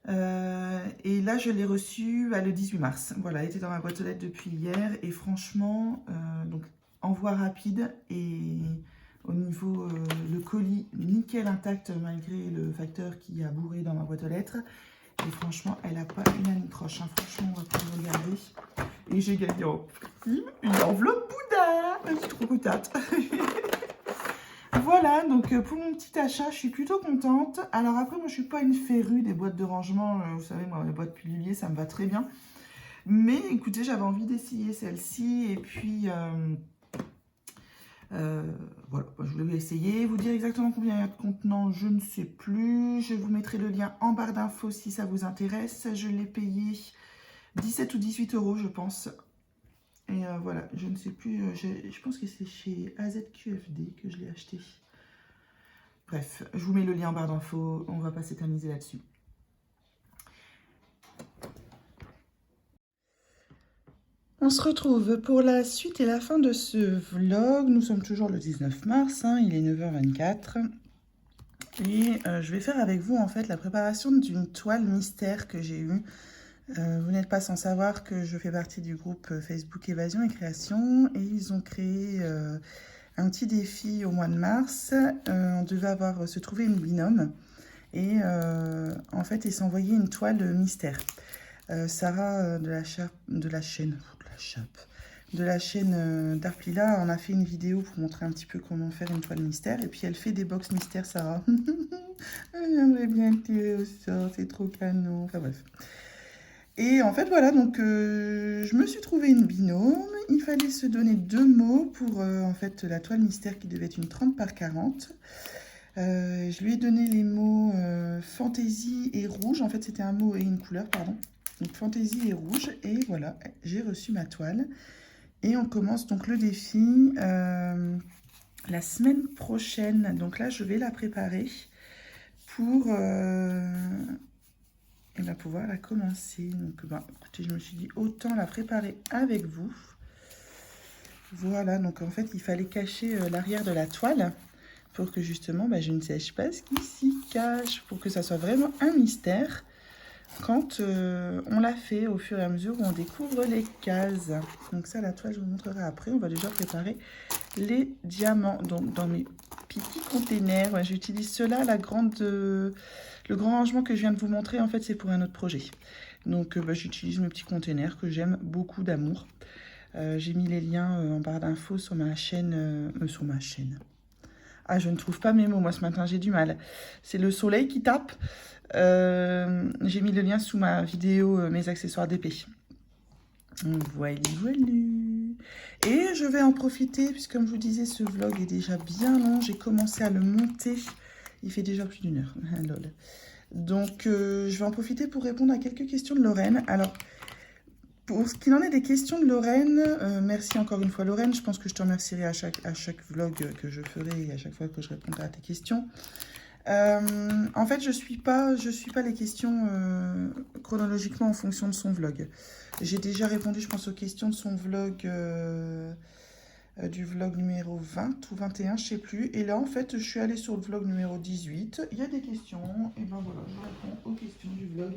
S1: Et là, je l'ai reçu le 18 mars. Voilà, elle était dans ma boîte aux lettres depuis hier. Et franchement, donc envoi rapide. Et au niveau, le colis, nickel intact malgré le facteur qui a bourré dans ma boîte aux lettres. Et franchement, elle n'a pas une anicroche. Hein. Franchement, on va pouvoir regarder. Et j'ai gagné en prime une enveloppe Bouddha. Je suis trop contente. Voilà, donc pour mon petit achat, je suis plutôt contente. Alors après, moi, je suis pas une férue des boîtes de rangement. Vous savez, moi, les boîtes piluliers, ça me va très bien. Mais écoutez, j'avais envie d'essayer celle-ci. Et puis, voilà, je voulais essayer. Vous dire exactement combien il y a de contenants, je ne sais plus. Je vous mettrai le lien en barre d'infos si ça vous intéresse. Je l'ai payé 17 ou 18 €, je pense. Et voilà, je ne sais plus, je pense que c'est chez AZQFD que je l'ai acheté. Bref, je vous mets le lien en barre d'infos, on va pas s'éterniser là-dessus. On se retrouve pour la suite et la fin de ce vlog. Nous sommes toujours le 19 mars, hein, il est 9h24. Et je vais faire avec vous en fait la préparation d'une toile mystère que j'ai eue. Vous n'êtes pas sans savoir que je fais partie du groupe Facebook Évasion et Création et ils ont créé un petit défi au mois de mars. On devait se trouver une binôme et en fait ils s'envoyaient une toile mystère. Sarah de la chaîne Darplila en a fait une vidéo pour montrer un petit peu comment faire une toile mystère et puis elle fait des box mystères, Sarah. J'aimerais bien tirer au sort, c'est trop canon, enfin bref. Et en fait, voilà, donc je me suis trouvé une binôme. Il fallait se donner 2 mots pour en fait la toile mystère qui devait être une 30 par 40. Je lui ai donné les mots fantaisie et rouge. En fait, c'était un mot et une couleur, pardon. Donc fantaisie et rouge. Et voilà, j'ai reçu ma toile. Et on commence donc le défi la semaine prochaine. Donc là, je vais la préparer pour... et va pouvoir la commencer. Donc, bah, écoutez, je me suis dit autant la préparer avec vous. Voilà, donc en fait, il fallait cacher l'arrière de la toile pour que justement, bah, je ne sache pas ce qui s'y cache, pour que ça soit vraiment un mystère quand on l'a fait au fur et à mesure où on découvre les cases. Donc ça, la toile, je vous montrerai après. On va déjà préparer les diamants. Donc dans mes petits containers, ouais, j'utilise cela, le grand rangement que je viens de vous montrer, en fait, c'est pour un autre projet. Donc, bah, j'utilise mes petits containers que j'aime beaucoup d'amour. J'ai mis les liens en barre d'infos sur ma chaîne. Ah, je ne trouve pas mes mots, moi, ce matin, j'ai du mal. C'est le soleil qui tape. J'ai mis le lien sous ma vidéo mes accessoires d'épée. Voilà, voilà. Et je vais en profiter, puisque comme je vous disais, ce vlog est déjà bien long. J'ai commencé à le monter. Il fait déjà plus d'1 heure. Lol. Donc, je vais en profiter pour répondre à quelques questions de Lorraine. Alors, pour ce qu'il en est des questions de Lorraine, merci encore une fois Lorraine. Je pense que je te remercierai à chaque vlog que je ferai et à chaque fois que je répondrai à tes questions. En fait, je suis pas les questions chronologiquement en fonction de son vlog. J'ai déjà répondu, je pense, aux questions de son vlog du vlog numéro 20 ou 21, je sais plus. Et là, en fait, je suis allée sur le vlog numéro 18. Il y a des questions. Et ben voilà, je réponds aux questions du vlog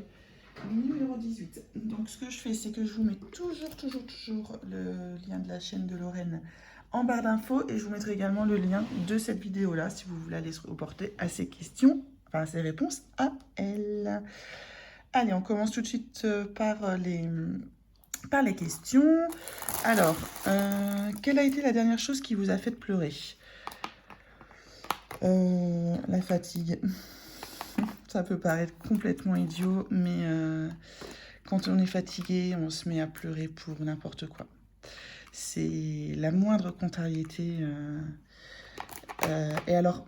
S1: numéro 18. Donc, ce que je fais, c'est que je vous mets toujours le lien de la chaîne de Lorraine en barre d'infos. Et je vous mettrai également le lien de cette vidéo-là si vous voulez aller se reporter à ces questions, enfin à ces réponses à elle. Allez, on commence tout de suite par les questions. Alors, quelle a été la dernière chose qui vous a fait pleurer? La fatigue. Ça peut paraître complètement idiot, mais quand on est fatigué, on se met à pleurer pour n'importe quoi. C'est la moindre contrariété. Et alors,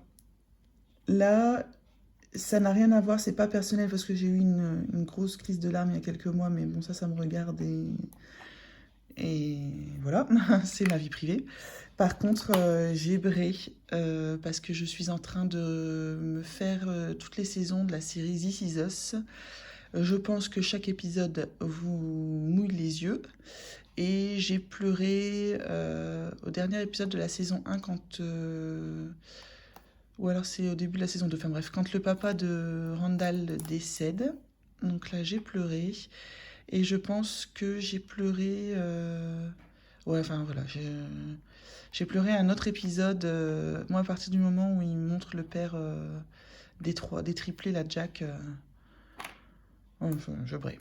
S1: là, ça n'a rien à voir, c'est pas personnel parce que j'ai eu une grosse crise de larmes il y a quelques mois, mais bon, ça me regarde et voilà, c'est ma vie privée. Par contre, j'ai bré parce que je suis en train de me faire toutes les saisons de la série This Is Us. Je pense que chaque épisode vous mouille les yeux. Et j'ai pleuré au dernier épisode de la saison 1 quand... ou alors c'est au début de la saison 2, enfin bref, quand le papa de Randall décède. Donc là, j'ai pleuré. Et je pense que j'ai pleuré... Ouais, enfin voilà, j'ai pleuré un autre épisode. Moi, à partir du moment où il montre le père des triplés, la Jack... Enfin, je brille.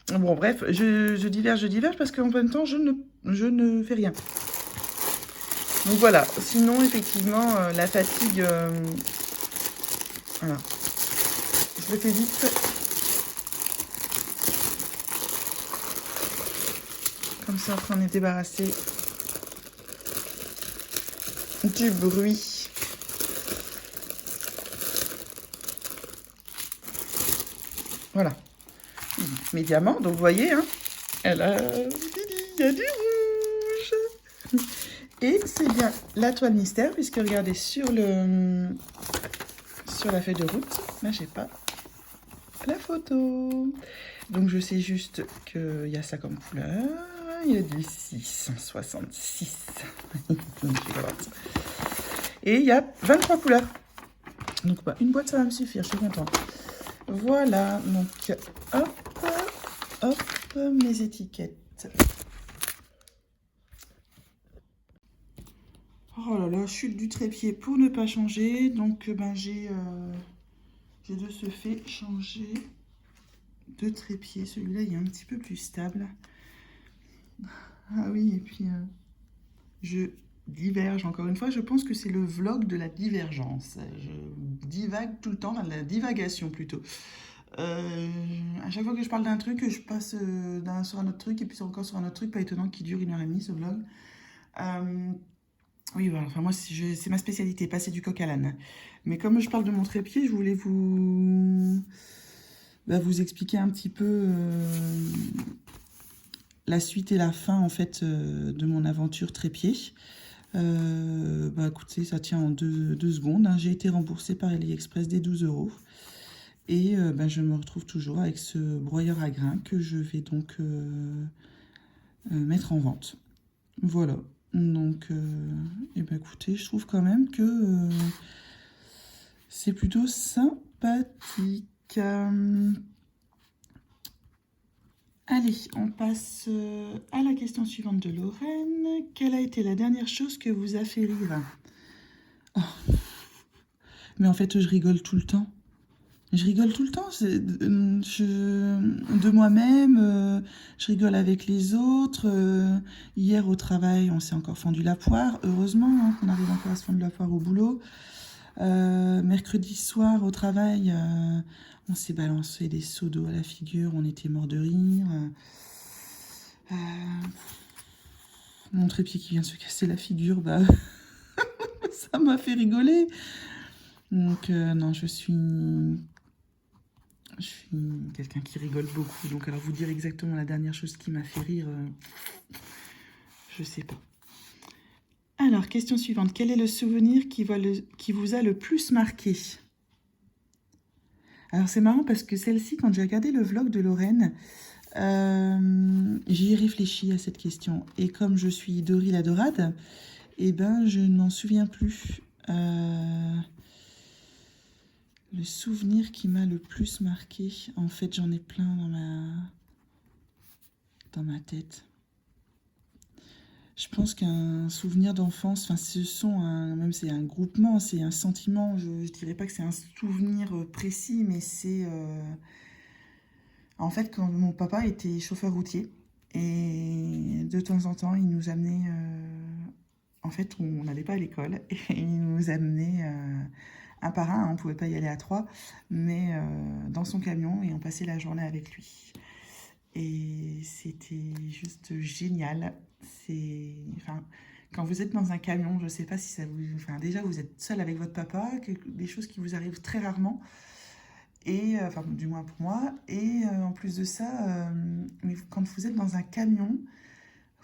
S1: Bon, bref, je diverge parce qu'en même temps, je ne fais rien. Donc voilà, sinon, effectivement, la fatigue... voilà. Je le fais vite. Comme ça, après, on est débarrassé du bruit. Voilà. Mes diamants, donc vous voyez, hein, elle a... Il y a du rouge. Et c'est bien la toile mystère, puisque regardez, sur la feuille de route, là, j'ai pas la photo. Donc, je sais juste qu'il y a ça comme couleur. Il y a du 666. Et il y a 23 couleurs. Donc, bah, une boîte, ça va me suffire, je suis contente. Voilà, donc, hop, mes étiquettes. Oh là là, chute du trépied pour ne pas changer. Donc, ben, j'ai de ce fait changé de trépied. Celui-là, il est un petit peu plus stable. Ah oui, et puis je diverge encore une fois. Je pense que c'est le vlog de la divergence. Je divague tout le temps, de la divagation plutôt. À chaque fois que je parle d'un truc, je passe sur un autre truc et puis encore sur un autre truc. Pas étonnant qu'il dure 1h30 ce vlog. Oui, voilà. Enfin, moi, c'est ma spécialité, passer du coq à l'âne. Mais comme je parle de mon trépied, je voulais vous expliquer un petit peu la suite et la fin, en fait, de mon aventure trépied. Écoutez, ça tient en deux secondes. Hein. J'ai été remboursée par AliExpress des 12 €. Et je me retrouve toujours avec ce broyeur à grains que je vais donc mettre en vente. Voilà. Donc, écoutez, je trouve quand même que c'est plutôt sympathique. Allez, on passe à la question suivante de Lorraine. Quelle a été la dernière chose que vous a fait rire? Oh. Mais en fait, je rigole tout le temps. Je rigole tout le temps, de moi-même, je rigole avec les autres. Hier au travail, on s'est encore fendu la poire, heureusement hein, qu'on arrive encore à se fendre la poire au boulot. Mercredi soir au travail, on s'est balancé des seaux d'eau à la figure, on était mort de rire. Mon trépied qui vient de se casser la figure, ça m'a fait rigoler. Donc non, je suis quelqu'un qui rigole beaucoup. Donc alors vous dire exactement la dernière chose qui m'a fait rire, je sais pas. Alors, question suivante. Quel est le souvenir qui vous a le plus marqué? Alors c'est marrant parce que celle-ci, quand j'ai regardé le vlog de Lorraine, j'y ai réfléchi à cette question. Et comme je suis Dory la Dorade, Eh ben, je ne m'en souviens plus. Le souvenir qui m'a le plus marqué, en fait, j'en ai plein dans ma tête. Je pense qu'un souvenir d'enfance, enfin, même c'est un groupement, c'est un sentiment. Je ne dirais pas que c'est un souvenir précis, mais c'est en fait quand mon papa était chauffeur routier et de temps en temps il nous amenait. En fait, on n'allait pas à l'école et il nous amenait un par un. On ne pouvait pas y aller à trois, mais dans son camion et on passait la journée avec lui. Et c'était juste génial. Enfin, quand vous êtes dans un camion, je ne sais pas si ça vous... Enfin, déjà, vous êtes seul avec votre papa, des choses qui vous arrivent très rarement, et enfin, du moins pour moi. Et en plus de ça, quand vous êtes dans un camion,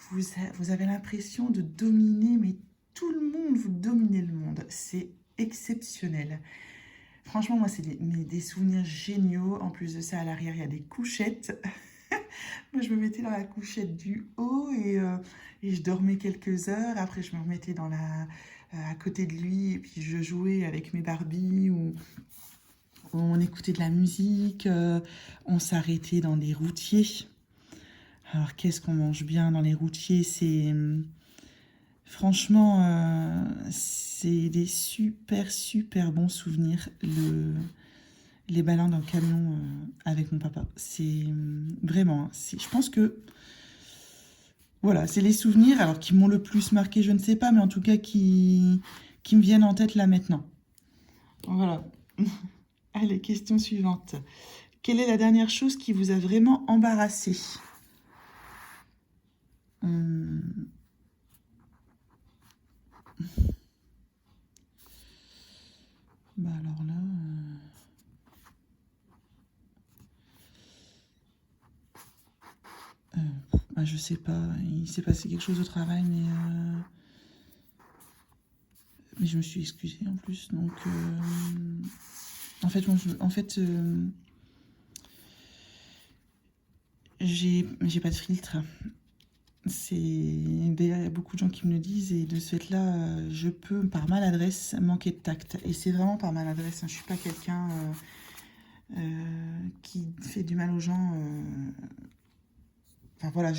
S1: vous avez l'impression de dominer, mais tout le monde, vous dominez le monde. C'est exceptionnel. Franchement, moi, c'est des souvenirs géniaux. En plus de ça, à l'arrière, il y a des couchettes. Moi, je me mettais dans la couchette du haut et je dormais quelques heures. Après, je me remettais à côté de lui et puis je jouais avec mes Barbies ou on écoutait de la musique. On s'arrêtait dans les routiers. Alors, qu'est-ce qu'on mange bien dans les routiers? Franchement, c'est des super, super bons souvenirs. Les balades dans le camion avec mon papa. C'est vraiment, je pense que, voilà, c'est les souvenirs, alors qui m'ont le plus marqué, je ne sais pas, mais en tout cas qui me viennent en tête là maintenant. Voilà. Allez, question suivante. Quelle est la dernière chose qui vous a vraiment embarrassé? Bah alors là... Bah je sais pas, il s'est passé quelque chose au travail, mais je me suis excusée en plus, donc... En fait, j'ai pas de filtre. D'ailleurs, il y a beaucoup de gens qui me le disent, et de ce fait-là, je peux, par maladresse, manquer de tact. Et c'est vraiment par maladresse, hein. Je suis pas quelqu'un qui fait du mal aux gens. Enfin voilà,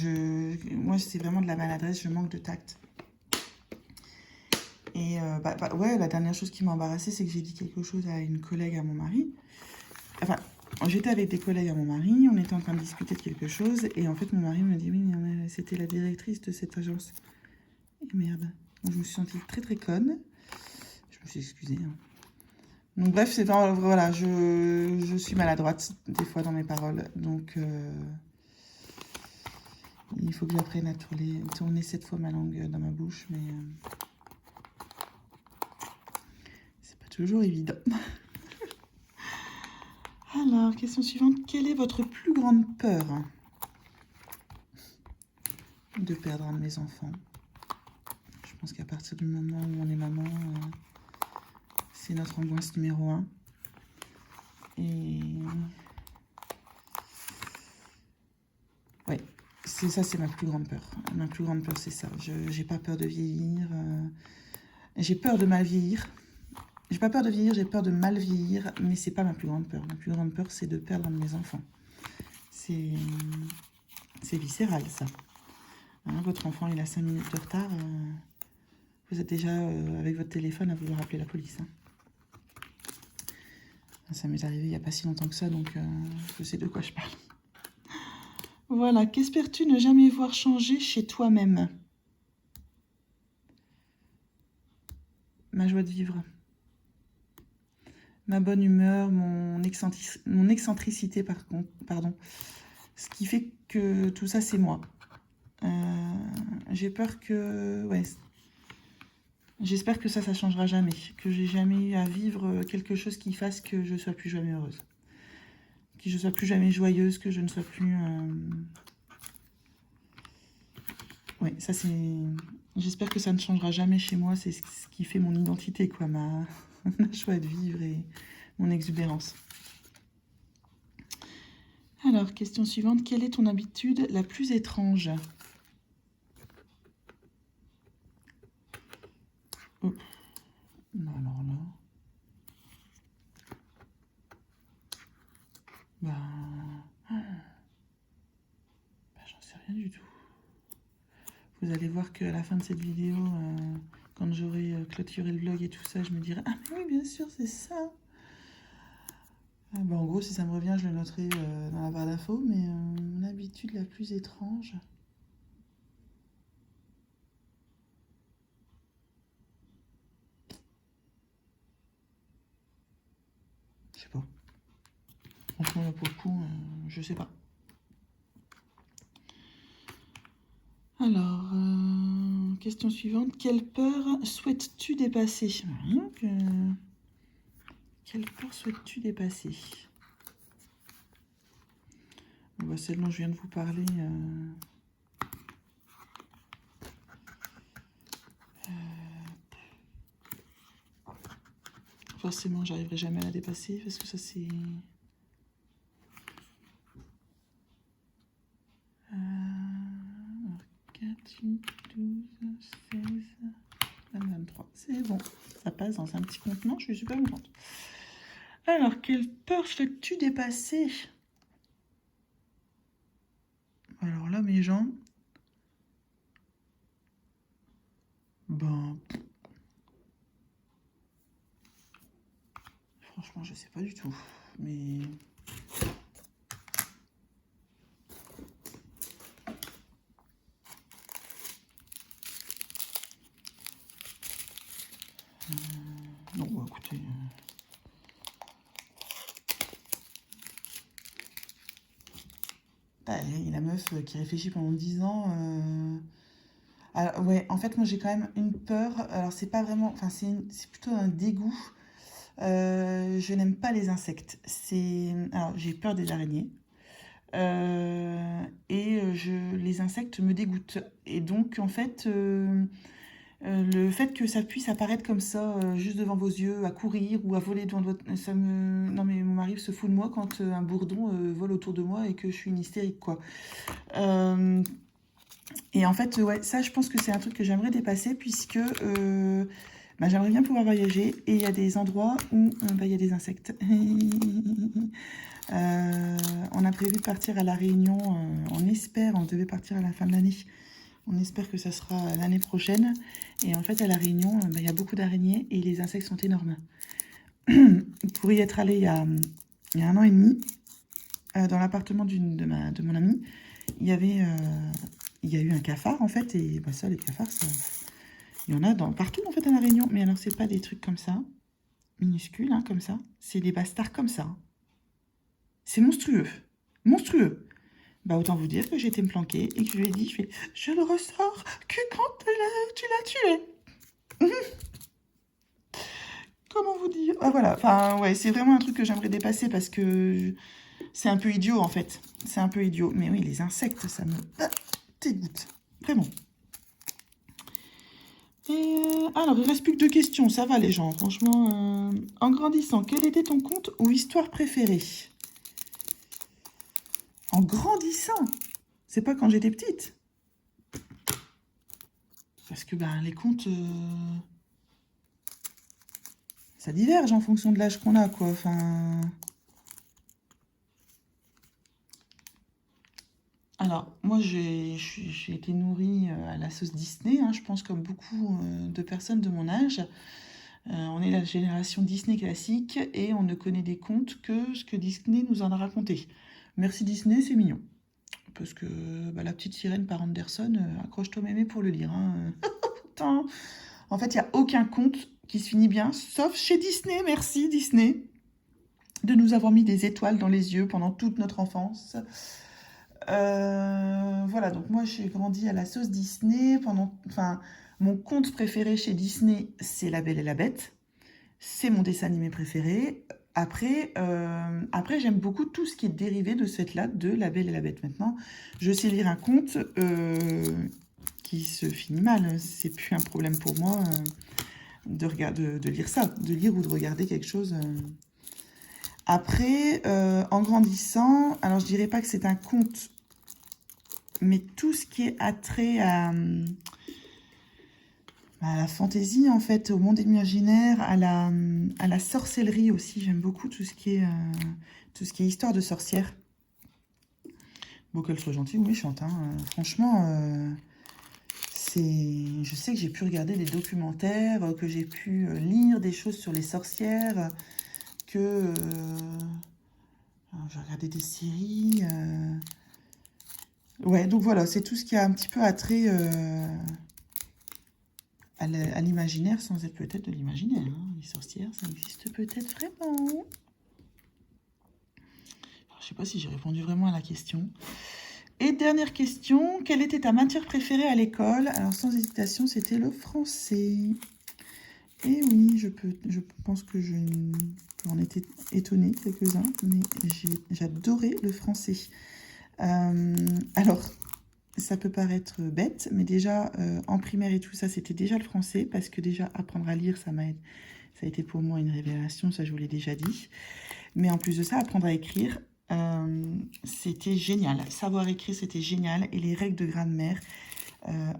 S1: moi c'est vraiment de la maladresse, je manque de tact. Et ouais, la dernière chose qui m'a embarrassée, c'est que j'ai dit quelque chose à une collègue à mon mari. Enfin, j'étais avec des collègues à mon mari, on était en train de discuter de quelque chose, et en fait mon mari me dit oui, mais c'était la directrice de cette agence. Et merde. Donc, je me suis sentie très très conne. Je me suis excusée. Hein. Donc bref, c'est voilà, je suis maladroite des fois dans mes paroles, donc il faut que j'apprenne à tourner 7 fois ma langue dans ma bouche, mais c'est pas toujours évident. Alors, question suivante. Quelle est votre plus grande peur? De perdre un de mes enfants. Je pense qu'à partir du moment où on est maman, c'est notre angoisse numéro 1. Et... ouais, c'est ma plus grande peur. Ma plus grande peur, c'est ça. J'ai pas peur de vieillir. J'ai peur de mal vieillir. J'ai pas peur de vieillir, j'ai peur de mal vieillir, mais c'est pas ma plus grande peur. Ma plus grande peur, c'est de perdre un de mes enfants. C'est viscéral, ça. Hein, votre enfant, il a 5 minutes de retard. Vous êtes déjà avec votre téléphone à vouloir appeler la police. Hein. Ça m'est arrivé il n'y a pas si longtemps que ça, donc je sais de quoi je parle. Voilà, qu'espères-tu ne jamais voir changer chez toi-même? Ma joie de vivre. Ma bonne humeur, mon excentricité, pardon. Ce qui fait que tout ça, c'est moi. J'ai peur que... ouais. J'espère que ça changera jamais. Que j'ai jamais eu à vivre quelque chose qui fasse que je sois plus jamais heureuse. Que je sois plus jamais joyeuse, que je ne sois plus... oui, ça c'est... J'espère que ça ne changera jamais chez moi. C'est ce qui fait mon identité, quoi. Ma joie de vivre et mon exubérance. Alors, question suivante. Quelle est ton habitude la plus étrange? Oh. Non, alors là... J'en sais rien du tout. Vous allez voir qu'à la fin de cette vidéo, quand j'aurai clôturé le vlog et tout ça, je me dirai « Ah mais oui, bien sûr, c'est ça !» En gros, si ça me revient, je le noterai dans la barre d'infos, mais mon habitude la plus étrange... Je sais pas. Franchement, là, pour le coup, je sais pas. Alors, question suivante. Quelle peur souhaites-tu dépasser? Quelle peur souhaites-tu dépasser? Celle dont je viens de vous parler. Forcément, j'arriverai jamais à la dépasser parce que ça, c'est... 4, 8, 12, 16, 23. C'est bon, ça passe dans un petit contenant, je suis super contente. Alors, quelle peur souhaites-tu dépasser? Alors là, mes gens... Franchement, je sais pas du tout. Mais... non, écoutez... la meuf qui réfléchit pendant 10 ans... Alors, ouais, en fait, moi, j'ai quand même une peur. Alors, c'est pas vraiment... Enfin, c'est plutôt un dégoût. Je n'aime pas les insectes. Alors, j'ai peur des araignées. Les insectes me dégoûtent. Et donc, en fait... le fait que ça puisse apparaître comme ça, juste devant vos yeux, à courir ou à voler devant votre... Ça me... Non mais mon mari se fout de moi quand un bourdon vole autour de moi et que je suis une hystérique, quoi. Et en fait, ouais, ça, je pense que c'est un truc que j'aimerais dépasser puisque j'aimerais bien pouvoir voyager et il y a des endroits où il y a des insectes. On a prévu de partir à La Réunion, on devait partir à la fin de l'année. On espère que ça sera l'année prochaine. Et en fait, à La Réunion, il y a beaucoup d'araignées et les insectes sont énormes. Pour y être allé il y a 1 an et demi, dans l'appartement de mon amie, il y a eu un cafard, en fait. Et ça, les cafards, il y en a partout, en fait, à La Réunion. Mais alors, c'est pas des trucs comme ça, minuscules, hein, comme ça. C'est des bastards comme ça. C'est monstrueux. Monstrueux. Autant vous dire que j'ai été me planquer et que je lui ai dit, je ne ressors que quand tu l'as tué. Comment vous dire? Voilà, enfin, ouais, c'est vraiment un truc que j'aimerais dépasser parce que c'est un peu idiot, en fait. C'est un peu idiot. Mais oui, les insectes, ça me dégoûte. Vraiment. Alors, il reste plus que 2 questions. Ça va, les gens. Franchement, en grandissant, quel était ton conte ou histoire préférée? En grandissant? C'est pas quand j'étais petite. Parce que les contes, ça diverge en fonction de l'âge qu'on a, quoi. Enfin... Alors, moi, j'ai été nourrie à la sauce Disney, hein, je pense comme beaucoup de personnes de mon âge. On est la génération Disney classique et on ne connaît des contes que ce que Disney nous en a raconté. Merci Disney, c'est mignon. Parce que La Petite Sirène par Anderson, accroche-toi mémé pour le lire. Hein. En fait, il n'y a aucun conte qui se finit bien, sauf chez Disney. Merci Disney de nous avoir mis des étoiles dans les yeux pendant toute notre enfance. Voilà, donc moi j'ai grandi à la sauce Disney. Mon conte préféré chez Disney, c'est La Belle et la Bête. C'est mon dessin animé préféré. Après, j'aime beaucoup tout ce qui est dérivé de cette là de La Belle et la Bête. Maintenant, je sais lire un conte qui se finit mal. C'est plus un problème pour moi de lire ça, de lire ou de regarder quelque chose. Après, en grandissant, alors je dirais pas que c'est un conte, mais tout ce qui est attrait à À la fantaisie, en fait, au monde imaginaire, à la sorcellerie aussi. J'aime beaucoup tout ce qui est histoire de sorcière. Bon, qu'elle soit gentille ou méchante, hein. Franchement, je sais que j'ai pu regarder des documentaires, que j'ai pu lire des choses sur les sorcières, que j'ai regardé des séries. Ouais, donc voilà, c'est tout ce qui a un petit peu attrait à l'imaginaire, sans être peut-être de l'imaginaire, hein. Les sorcières, ça existe peut-être vraiment. Alors, je sais pas si j'ai répondu vraiment à la question. Et dernière question, quelle était ta matière préférée à l'école? Alors sans hésitation, c'était le français. Et oui, je pense que j'en étais étonnée quelques-uns, mais j'adorais le français. Alors, ça peut paraître bête, mais déjà en primaire et tout ça, c'était déjà le français, parce que déjà apprendre à lire, ça a été pour moi une révélation, ça je vous l'ai déjà dit. Mais en plus de ça, apprendre à écrire, c'était génial. Savoir écrire, c'était génial. Et les règles de grammaire,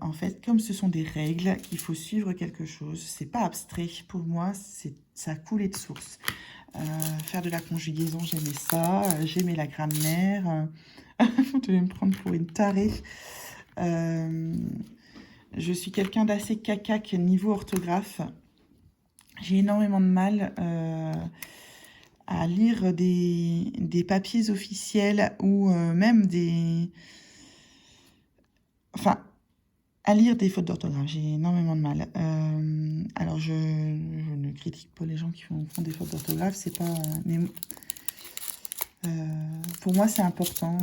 S1: en fait, comme ce sont des règles, qu'il faut suivre quelque chose, c'est pas abstrait. Pour moi, ça a coulé de source. Faire de la conjugaison, j'aimais ça. J'aimais la grammaire. Vous devez me prendre pour une tarée. Je suis quelqu'un d'assez cacaque niveau orthographe. J'ai énormément de mal à lire des papiers officiels ou même des... Enfin, à lire des fautes d'orthographe. J'ai énormément de mal. Alors, je ne critique pas les gens qui font des fautes d'orthographe. C'est pas... Mais pour moi, c'est important.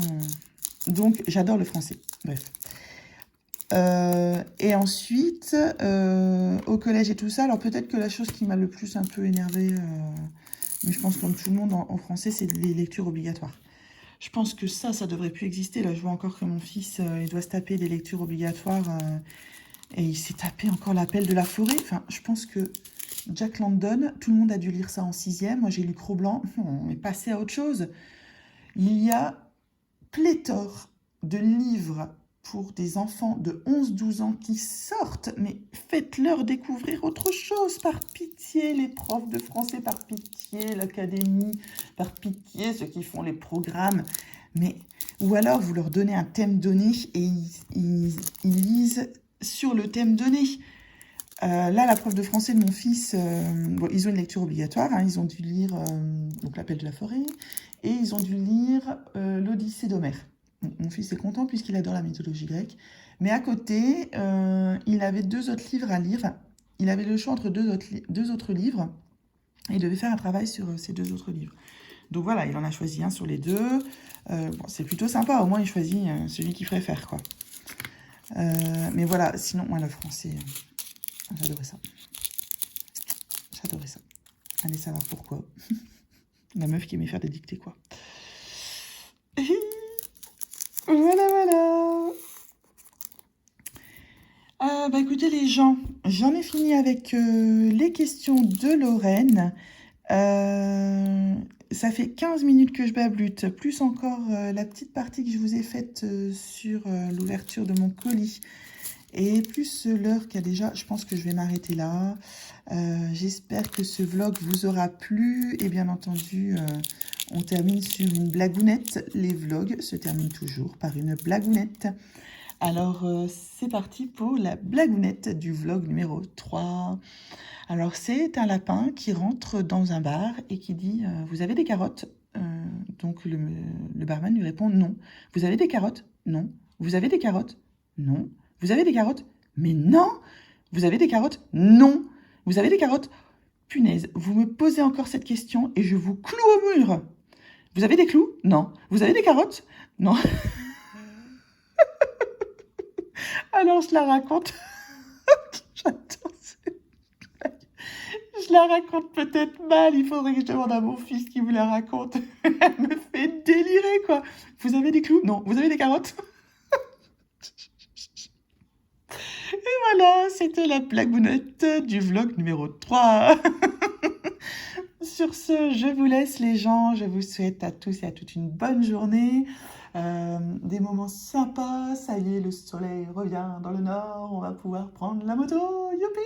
S1: Donc, j'adore le français. Bref. Et ensuite, au collège et tout ça, alors peut-être que la chose qui m'a le plus un peu énervée, mais je pense comme tout le monde en français, c'est les lectures obligatoires. Je pense que ça devrait plus exister. Là, je vois encore que mon fils, il doit se taper des lectures obligatoires et il s'est tapé encore l'appel de la forêt. Enfin, je pense que Jack London, tout le monde a dû lire ça en 6e. Moi, j'ai lu Cro-Blanc. On est passé à autre chose. Il y a pléthore de livres pour des enfants de 11-12 ans qui sortent, mais faites-leur découvrir autre chose, par pitié, les profs de français, par pitié, l'académie, par pitié, ceux qui font les programmes, mais ou alors vous leur donnez un thème donné et ils lisent sur le thème donné. Là, la prof de français de mon fils, bon, ils ont une lecture obligatoire, hein, ils ont dû lire donc l'Appel de la forêt, et ils ont dû lire l'Odyssée d'Homère. Mon fils est content puisqu'il adore la mythologie grecque. Mais à côté, il avait 2 autres livres à lire. Enfin, il avait le choix entre 2 autres livres. Et il devait faire un travail sur ces 2 autres livres. Donc voilà, il en a choisi un sur les 2. Bon, c'est plutôt sympa. Au moins, il choisit celui qu'il préfère, quoi. Mais voilà, sinon, moi, le français, j'adorais ça. J'adorais ça. Allez savoir pourquoi. La meuf qui aimait faire des dictées, quoi. Voilà, voilà. Bah écoutez les gens, j'en ai fini avec les questions de Lorraine. Ça fait 15 minutes que je bablute, plus encore la petite partie que je vous ai faite sur l'ouverture de mon colis. Et plus l'heure qu'il y a déjà, je pense que je vais m'arrêter là. J'espère que ce vlog vous aura plu. Et bien entendu, on termine sur une blagounette. Les vlogs se terminent toujours par une blagounette. Alors, c'est parti pour la blagounette du vlog numéro 3. Alors, c'est un lapin qui rentre dans un bar et qui dit « Vous avez des carottes ?» Donc, le barman lui répond « Non. » « Vous avez des carottes ?»« Non. »« Vous avez des carottes ?»« Non. »« Vous avez des carottes ?»« Mais non !»« Vous avez des carottes ?»« Non. »« Vous avez des carottes ?»« Punaise, vous me posez encore cette question et je vous cloue au mur. »« Vous avez des clous ?»« Non. »« Vous avez des carottes ?»« Non. » Alors, je la raconte. J'adore cette blague. Je la raconte peut-être mal. Il faudrait que je demande à mon fils qui vous la raconte. Elle me fait délirer, quoi. Vous avez des clous? Non. Vous avez des carottes? Et voilà, c'était la blagounette du vlog numéro 3. sur ce, je vous laisse les gens. Je vous souhaite à tous et à toutes une bonne journée. Des moments sympas. Ça y est, le soleil revient dans le nord. On va pouvoir prendre la moto. Youpi!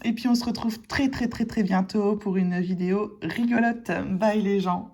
S1: Et puis on se retrouve très très très très bientôt pour une vidéo rigolote. Bye les gens.